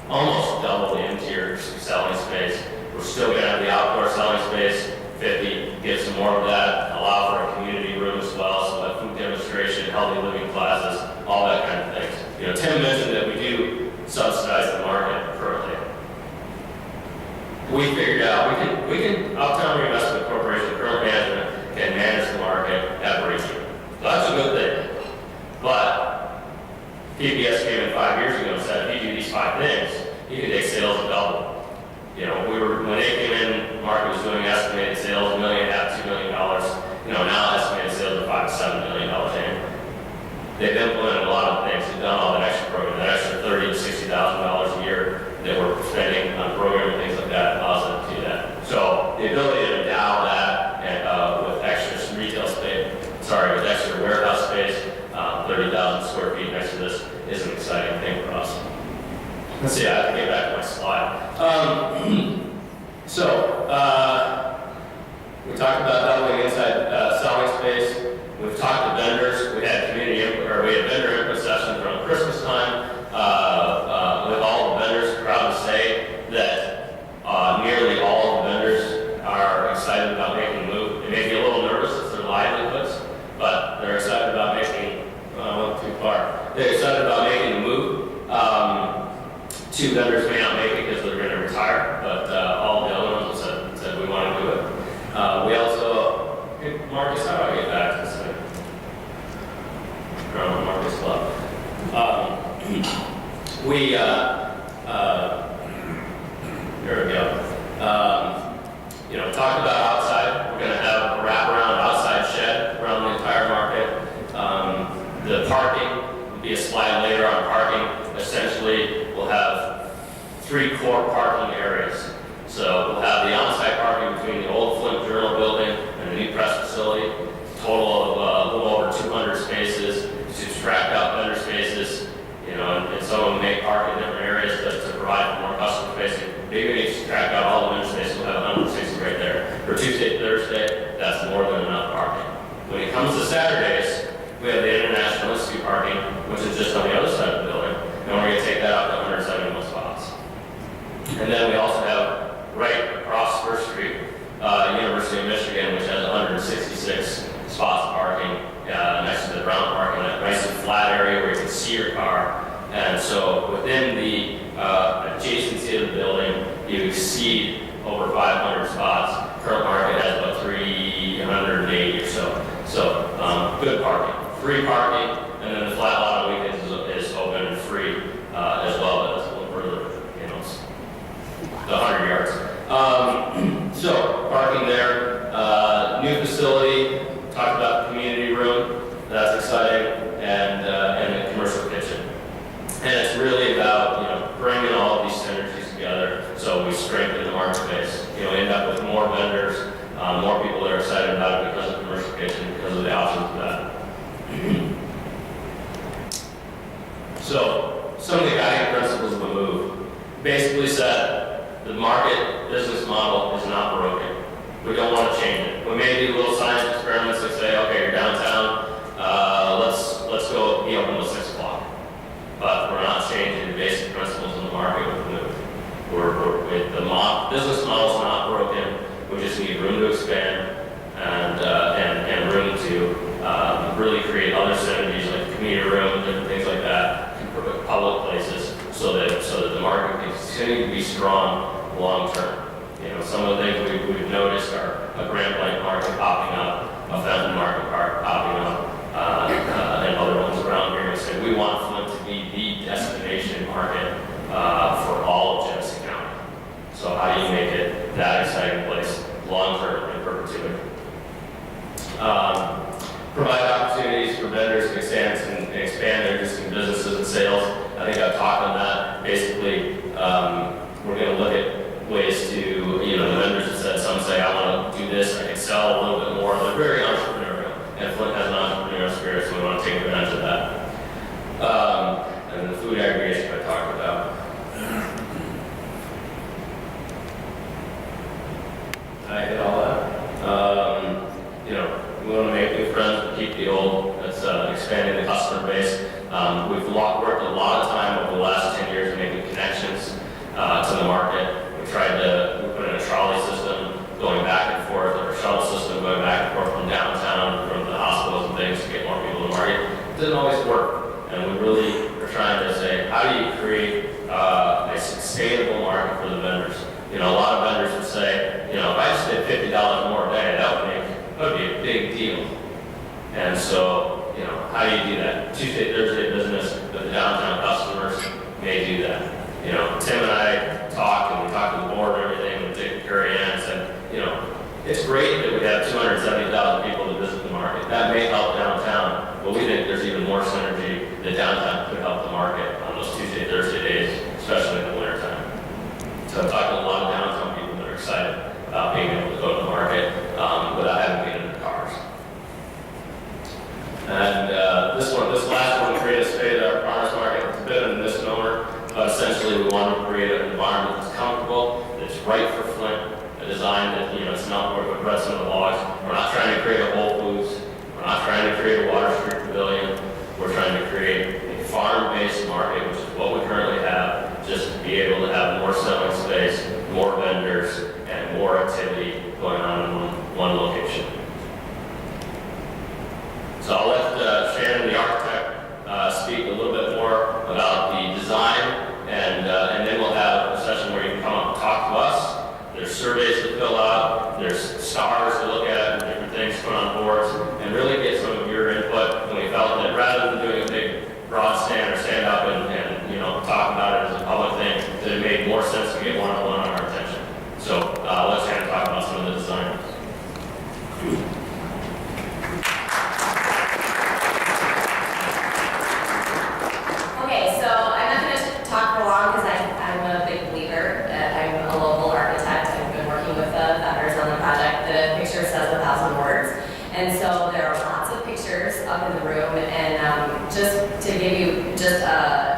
almost double the interior selling space. We're still going to have the outdoor selling space, 50, get some more of that, allow for a community room as well, so that food demonstration, healthy living classes, all that kind of things. You know, Tim mentioned that we do subsidize the market currently. We figured out we can Uptown Redevelopment Corporation, current management, can manage the market at break even. So that's a good thing. But PBS came in 5 years ago and said, if you do these 5 things, you can take sales and double. You know, when they came in, the market was doing estimated sales, $1.5 million, $2 million. You know, now estimated sales are $5 to $7 million annually. They've implemented a lot of things. They've done all that extra program, that extra $30,000 to $60,000 a year that we're spending on programming, things like that, allows them to do that. So the ability to endow that and with extra retail space, with extra warehouse space, 30,000 square feet next to this is an exciting thing for us. Let's see, I have to get back to my slide. We talked about doubling inside selling space. We've talked to vendors. We had community input, or we had vendor input sessions around Christmas time with all the vendors. Proud to say that nearly all the vendors are excited about making the move. They may be a little nervous, it's their livelihoods, but they're excited about making. I went too far. They're excited about making the move. 2 vendors may not make it because they're going to retire, but all the other ones said we want to do it. We also, Marcus, how do I get back to this thing? Marcus Club. Here we go. You know, talked about outside. We're going to have a wraparound outside shed around the entire market. The parking will be a slide later on parking. Essentially, we'll have 3 core parking areas. So we'll have the on-site parking between the old Flint Journal building and the new press facility. Total of a little over 200 spaces to subtract out vendor spaces. You know, and some of them may park in different areas to provide for more customer facing. Maybe we need to subtract out all the vendor spaces. We'll have 100 spaces right there. For Tuesday to Thursday, that's more than enough parking. When it comes to Saturdays, we have the International Institute parking, which is just on the other side of the building. And we're going to take that out to 171 spots. And then we also have right across First Street, University of Michigan, which has 166 spots of parking next to the brown parking lot. Nice and flat area where you can see your car. And so within the adjacency of the building, you exceed over 500 spots. Current market has about 380 or so. So good parking. Free parking, and then the flat lot on weekends is open and free as well, but it's a little further, you know, it's the 100 yards. So parking there, new facility, talked about the community room, that's exciting, and the commercial kitchen. And it's really about, you know, bringing all of these synergies together so we strengthen the market space. You know, end up with more vendors, more people that are excited about it because of the commercial kitchen, because of the options of that. So, some of the guiding principles of the move basically said the market business model is not broken. We don't want to change it. We may do little science experiments that say, okay, you're downtown, let's go be open until 6 o'clock. But we're not changing the basic principles of the market with the move. The business model is not broken. We just need room to expand and room to really create strong long term. You know, some of the things we've noticed are a Grand Blanc market popping up, a Fountain Market Park popping up, and other ones around here. And say we want Flint to be the destination market for all of Genesee County. So how do you make it that exciting place long term in perpetuity? Provide opportunities for vendors to expand their existing businesses and sales. I think I've talked on that. Basically, we're going to look at ways to, you know, the vendors have said, some say, I want to do this, I can sell a little bit more. They're very entrepreneurial, and Flint has an entrepreneurial spirit, so we want to take advantage of that. And the food aggregation I talked about. I hit all that. You know, we want to make new friends, but keep the old. That's expanding the customer base. We've worked a lot of time over the last 10 years making connections to the market. We put in a trolley system going back and forth, or a shuttle system going back and forth from downtown, from the hospitals and things to get more people to the market. It didn't always work. And we really are trying to say, how do you create a sustainable market for the vendors? You know, a lot of vendors would say, you know, if I just did $50 more a day, that would be a big deal. And so, you know, how do you do that? Tuesday, Thursday business with the downtown customers may do that. You know, Tim and I talked, and we talked to the board and everything, and Dick Curry and said, you know, it's great that we have 270,000 people to visit the market. That may help downtown, but we think there's even more synergy that downtown could help the market on those Tuesday, Thursday days, especially in the wintertime. So I've talked to a lot of downtown people that are excited about being able to go to the market without having to get in their cars. And this last one, create a state-of-the-art farmers market. It's a bit of a misnomer, but essentially we want to create an environment that's comfortable, that's right for Flint, a design that, you know, it's not where we put some of the logs. We're not trying to create a Whole Foods. We're not trying to create a Water Street Pavilion. We're trying to create a farm-based market, which is what we currently have, just to be able to have more selling space, more vendors, and more activity going on in one location. So I'll let Shannon, the architect, speak a little bit more about the design, and then we'll have a session where you can come up and talk to us. There's surveys to fill out, there's stars to look at, and different things put on boards, and really get some of your input. And we felt that rather than doing a big broad stand or stand up and you know, talk about it as a public thing, that it made more sense to get one-on-one on our attention. So let's kind of talk about some of the design. Okay, so I'm not going to talk for long because I'm a big believer. I'm a local architect. I've been working with the vendors on the project. The picture says 1,000 words. And so there are lots of pictures up in the room. And just to give you, to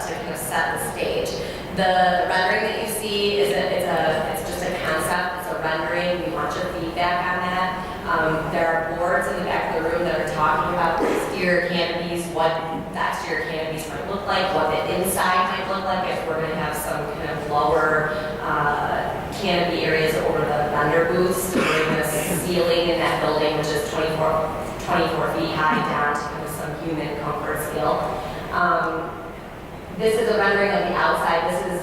kind of set the stage, the rendering that you see is it's just a concept. It's a rendering. We want your feedback on that. There are boards in the back of the room that are talking about the exterior canopies, what the exterior canopies might look like, what the inside might look like if we're going to have some kind of lower canopy areas over the vendor booths to bring the ceiling in that building, which is 24 feet high, down to kind of some human comfort scale. This is a rendering of the outside. This is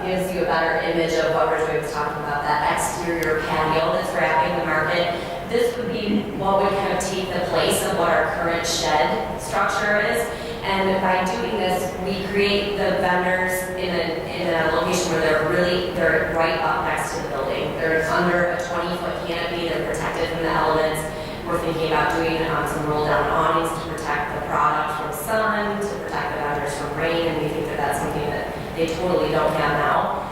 gives you a better image of what Ridgway was talking about, that exterior patio that's wrapping the market. This would be what would kind of take the place of what our current shed structure is. And by doing this, we create the vendors in a location where they're right up next to the building. They're under a 20-foot canopy. They're protected from the elements. We're thinking about doing some roll-down awnings to protect the product from sun, to protect the vendors from rain, and we think that that's something that they totally don't have now.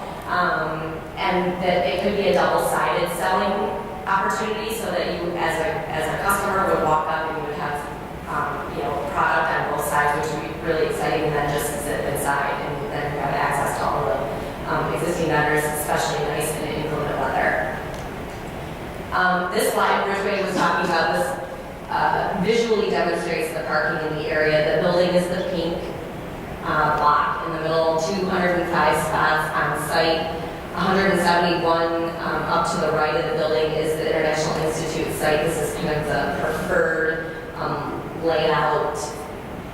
And that it could be a double-sided selling opportunity, so that you, as a customer, would walk up and you would have product on both sides, which would be really exciting, and then just sit inside and then have access to all of the existing vendors, especially nice in inclement weather. This slide, Ridgway was talking about this, visually demonstrates the parking in the area. The building is the pink block in the middle, 205 spots on site, 171 up to the right of the building is the International Institute site. This is kind of the preferred layout,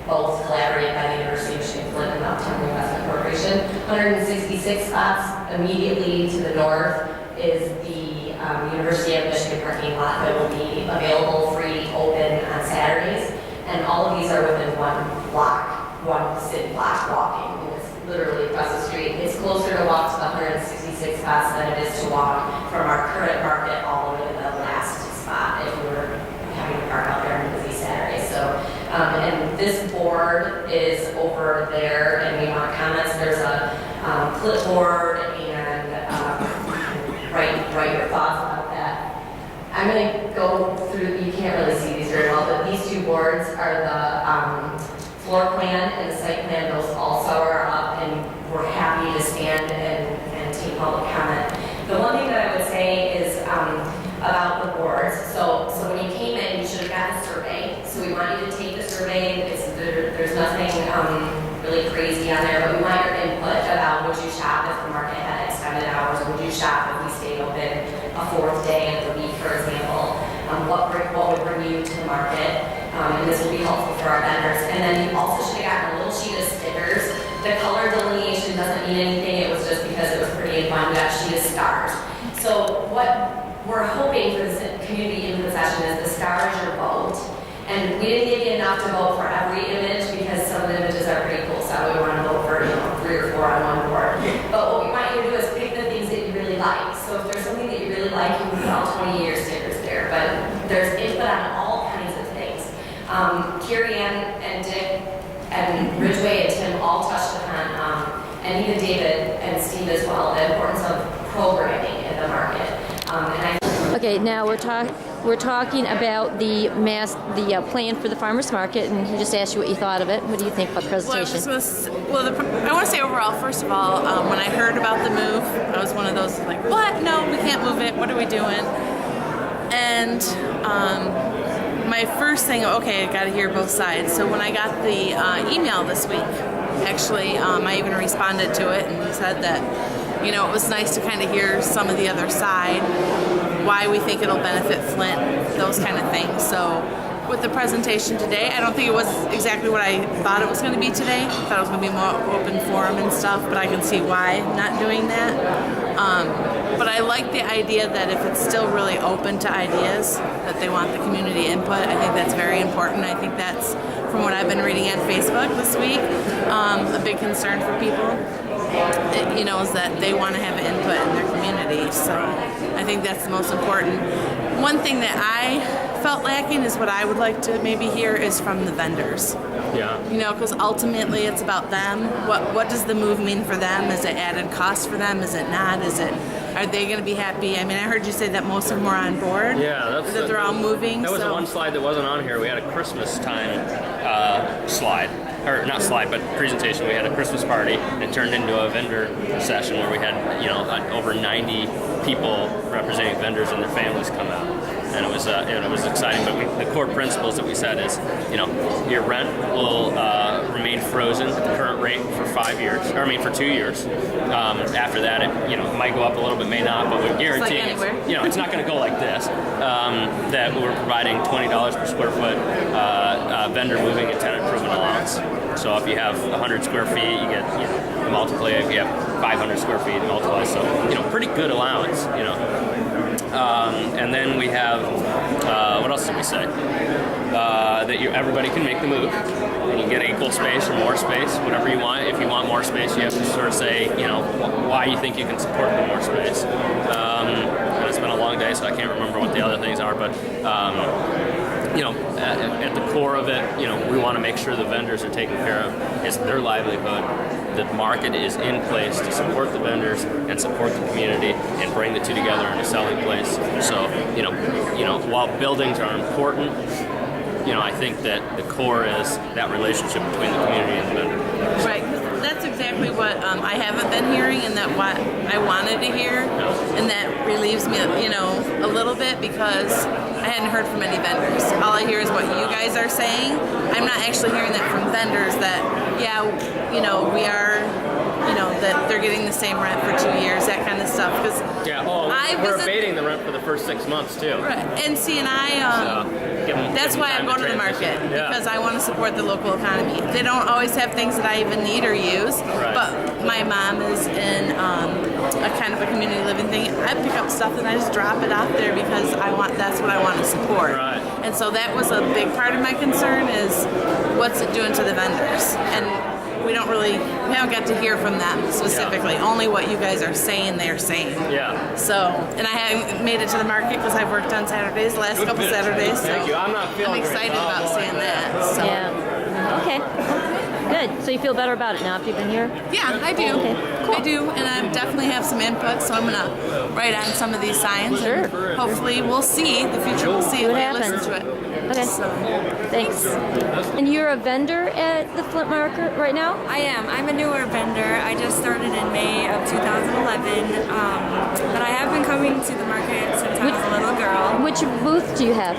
both collaborated by the University of Michigan Flint and the Uptown Redevelopment Corporation. 166 spots immediately to the north is the University of Michigan parking lot that will be available, free, open on Saturdays. And all of these are within one block, one city block walking. And it's literally across the street. It's closer to walk to the 166 spots than it is to walk from our current market all the way to the last spot if we were having to park out there on a busy Saturday. So, and this board is over there, and we want comments. There's a clipboard, and write your thoughts about that. I'm going to go through, you can't really see these very well, but these two boards are the floor plan and the site plan. Those also are up, and we're happy to stand and take public comment. The one thing that I would say is about the boards. So when you came in, you should have gotten a survey. So we want you to take the survey. There's nothing really crazy on there, but we want your input about would you shop if the market had extended hours? Would you shop if we stayed open a fourth day of the week, for example? What would bring you to the market? And this will be helpful for our vendors. And then you also should have gotten a little sheet of stickers. The color delineation doesn't mean anything. It was just because it was pretty and fun. We got a sheet of stars. So what we're hoping for this community input session is the star is your vote. And we didn't give you enough to vote for every image because some of the images are pretty cool. So we want to vote for 3 or 4 on one board. But what we want you to do is pick the things that you really like. So if there's something that you really like, you can put all 20-year stickers there. But there's input on all kinds of things. Carrie Ann and Dick and Ridgway and Tim all touched upon, and even David and Steve as well, the importance of programming in the market. Okay, now we're talking about the plan for the farmers market, and he just asked you what you thought of it. What do you think about the presentation? I want to say overall, first of all, when I heard about the move, I was one of those like, what? No, we can't move it. What are we doing? And my first thing, okay, I got to hear both sides. So when I got the email this week, actually, I even responded to it and said that, it was nice to kind of hear some of the other side, why we think it'll benefit Flint, those kind of things. So with the presentation today, I don't think it was exactly what I thought it was going to be today. I thought it was going to be more open forum and stuff, but I can see why not doing that. But I like the idea that if it's still really open to ideas, that they want the community input. I think that's very important. I think that's, from what I've been reading on Facebook this week, a big concern for people. Is that they want to have input in their community. So I think that's the most important. One thing that I felt lacking is what I would like to maybe hear is from the vendors. Yeah. Because ultimately it's about them. What does the move mean for them? Is it added cost for them? Is it not? Are they going to be happy? I mean, I heard you say that most of them are on board. Yeah, that they're all moving. That was the one slide that wasn't on here. We had a Christmas time slide. Or not slide, but presentation. We had a Christmas party. It turned into a vendor session where we had, over 90 people representing vendors and their families come out, and it was exciting. But the core principles that we said is, your rent will remain frozen at the current rate for 5 years, for 2 years. After that, it might go up a little bit, may not, but we're guaranteeing it's not going to go like this. That we're providing $20 per square foot vendor moving and tenant improvement allowance. So if you have 100 square feet, you get multiply. If you have 500 square feet, multiply. So pretty good allowance. And then we have what else did we say? That everybody can make the move, and you get equal space or more space, whatever you want. If you want more space, you have to sort of say why you think you can support the more space. And it's been a long day, so I can't remember what the other things are, but. At the core of it, we want to make sure the vendors are taken care of. It's their livelihood. The market is in place to support the vendors and support the community and bring the two together in a selling place. So, while buildings are important, I think that the core is that relationship between the community and the vendor. Right. That's exactly what I haven't been hearing, and that what I wanted to hear, and that relieves me, a little bit, because I hadn't heard from any vendors. All I hear is what you guys are saying. I'm not actually hearing that from vendors that, we are that they're getting the same rent for 2 years, that kind of stuff. Because we're abating the rent for the first 6 months too. Right. And see, that's why I go to the market, because I want to support the local economy. They don't always have things that I even need or use, but my mom is in a kind of a community living thing. I pick up stuff and I just drop it out there because that's what I want to support. Right. And so that was a big part of my concern is what's it doing to the vendors? And we haven't got to hear from them specifically, only what you guys are saying they're saying. Yeah. So, and I haven't made it to the market because I've worked on Saturdays, the last couple Saturdays. So Thank you. I'm excited about seeing that. So. Yeah. Okay. Good. So you feel better about it now after you've been here? Yeah, I do. Okay. Cool. I do, and I definitely have some input, so I'm going to write on some of these signs. Sure. And hopefully we'll see. The future will see if what they happens. listen to it. Okay. So. Thanks. And you're a vendor at the Flint Market right now? I am. I'm a newer vendor. I just started in May of 2011, but I have been coming to the market since I was a little girl. Which booth do you have?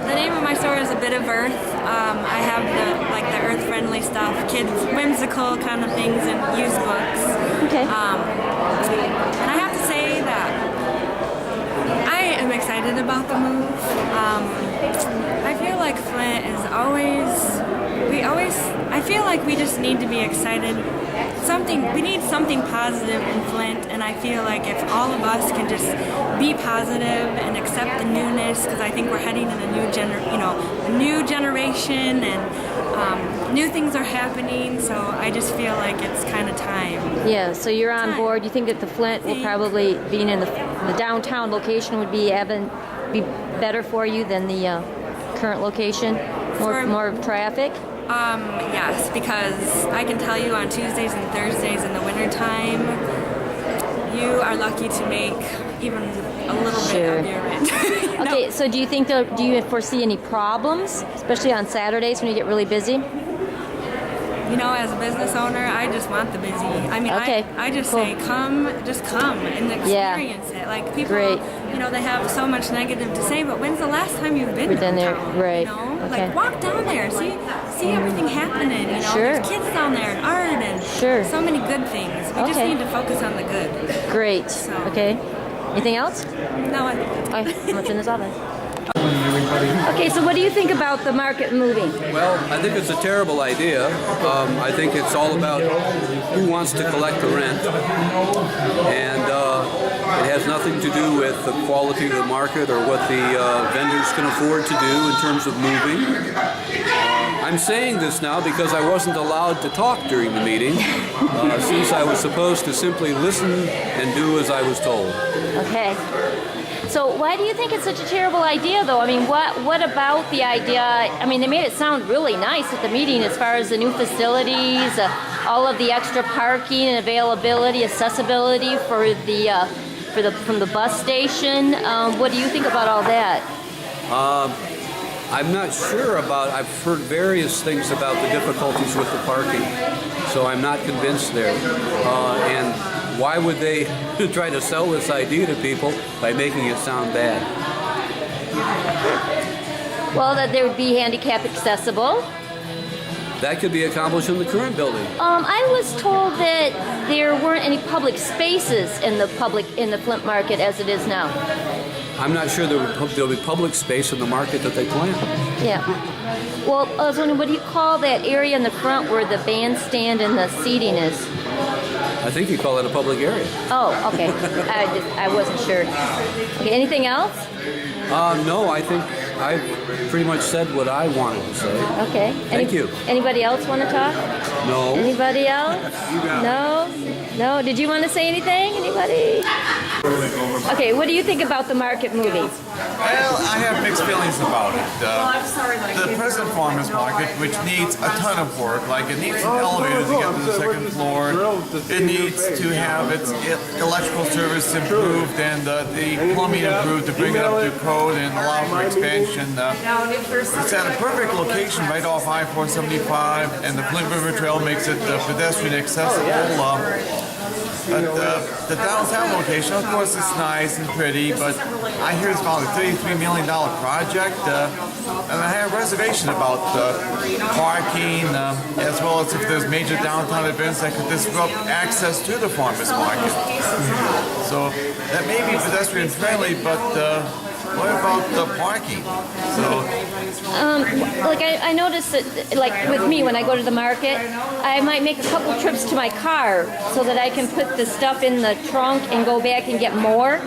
The name of my store is A Bit of Earth. I have the earth-friendly stuff, kids, whimsical kind of things, and used books. Okay. And I have to say that I am excited about the move. I feel like Flint is I feel like we just need to be excited. We need something positive in Flint, and I feel like if all of us can just be positive and accept the newness, because I think we're heading in a new generation, and new things are happening. So I just feel like it's kind of time. Yeah. So you're on board. You think that the Flint will probably being in the downtown location would be better for you than the current location? More traffic? Yes, because I can tell you on Tuesdays and Thursdays in the wintertime, you are lucky to make even a little bit of your rent. Okay, so do you foresee any problems, especially on Saturdays when you get really busy? As a business owner, I just want the busy. I mean, I just say come and experience it. Like people, they have so much negative to say, but when's the last time you've been there? Right. Like walk down there, see everything happening. There's kids down there and art and so many good things. We just need to focus on the good. Great. So. Okay. Anything else? No, I think. I'm gonna turn this off then. Okay, so what do you think about the market moving? Well, I think it's a terrible idea. I think it's all about who wants to collect the rent, and it has nothing to do with the quality of the market or what the vendors can afford to do in terms of moving. I'm saying this now because I wasn't allowed to talk during the meeting, since I was supposed to simply listen and do as I was told. Okay. So why do you think it's such a terrible idea, though? I mean, what about the idea? I mean, they made it sound really nice at the meeting as far as the new facilities, all of the extra parking and availability, accessibility from the bus station. What do you think about all that? I'm not sure I've heard various things about the difficulties with the parking, so I'm not convinced there. And why would they try to sell this idea to people by making it sound bad? Well, that they would be handicap accessible. That could be accomplished in the current building. I was told that there weren't any public spaces in the Flint market as it is now. I'm not sure there'll be public space in the market that they plan. Yeah. Well, I was wondering, what do you call that area in the front where the bandstand and the seating is? I think you call it a public area. Oh, okay. I wasn't sure. Okay, anything else? No, I think I've pretty much said what I wanted to say. Okay. Thank you. Anybody else want to talk? No. Anybody else? No? No? Did you want to say anything? Anybody? Okay, what do you think about the market moving? Well, I have mixed feelings about it. The present farmers market, which needs a ton of work, like it needs an elevator to get to the second floor, it needs to have its electrical service improved and the plumbing improved to bring it up to code and allow for expansion. It's at a perfect location right off I-475, and the Flint River Trail makes it pedestrian accessible. But the downtown location, of course, is nice and pretty, but I hear it's about a $33 million project, and I have a reservation about parking, as well as if there's major downtown events that could disrupt access to the farmers market. So that may be pedestrian friendly, but what about the parking? Like I noticed that, like with me, when I go to the market, I might make a couple trips to my car so that I can put the stuff in the trunk and go back and get more.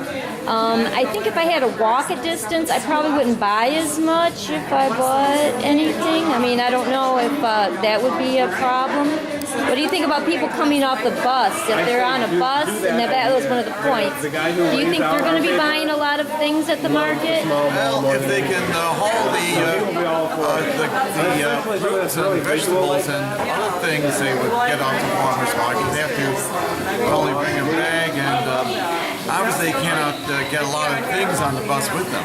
I think if I had to walk a distance, I probably wouldn't buy as much if I bought anything. I mean, I don't know if that would be a problem. What do you think about people coming off the bus? If they're on a bus, and that was one of the points, do you think they're going to be buying a lot of things at the market? Well, if they can haul the fruits and vegetables and other things they would get off the farmer's market, they have to probably bring a bag, and obviously they cannot get a lot of things on the bus with them.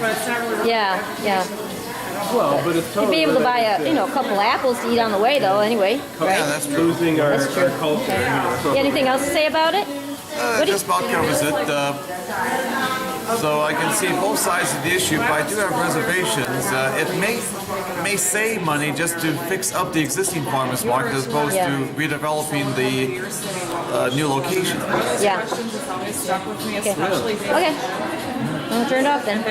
Yeah. Well, but it's totally you'd be able to buy a couple apples to eat on the way, though. Anyway, right? Yeah, that's true. Losing our culture. Okay. Anything else to say about it? Just about covers it. So I can see both sides of the issue, but I do have reservations. It may save money just to fix up the existing farmers market as opposed to redeveloping the new location. Yeah. Okay. I'm gonna turn it off then.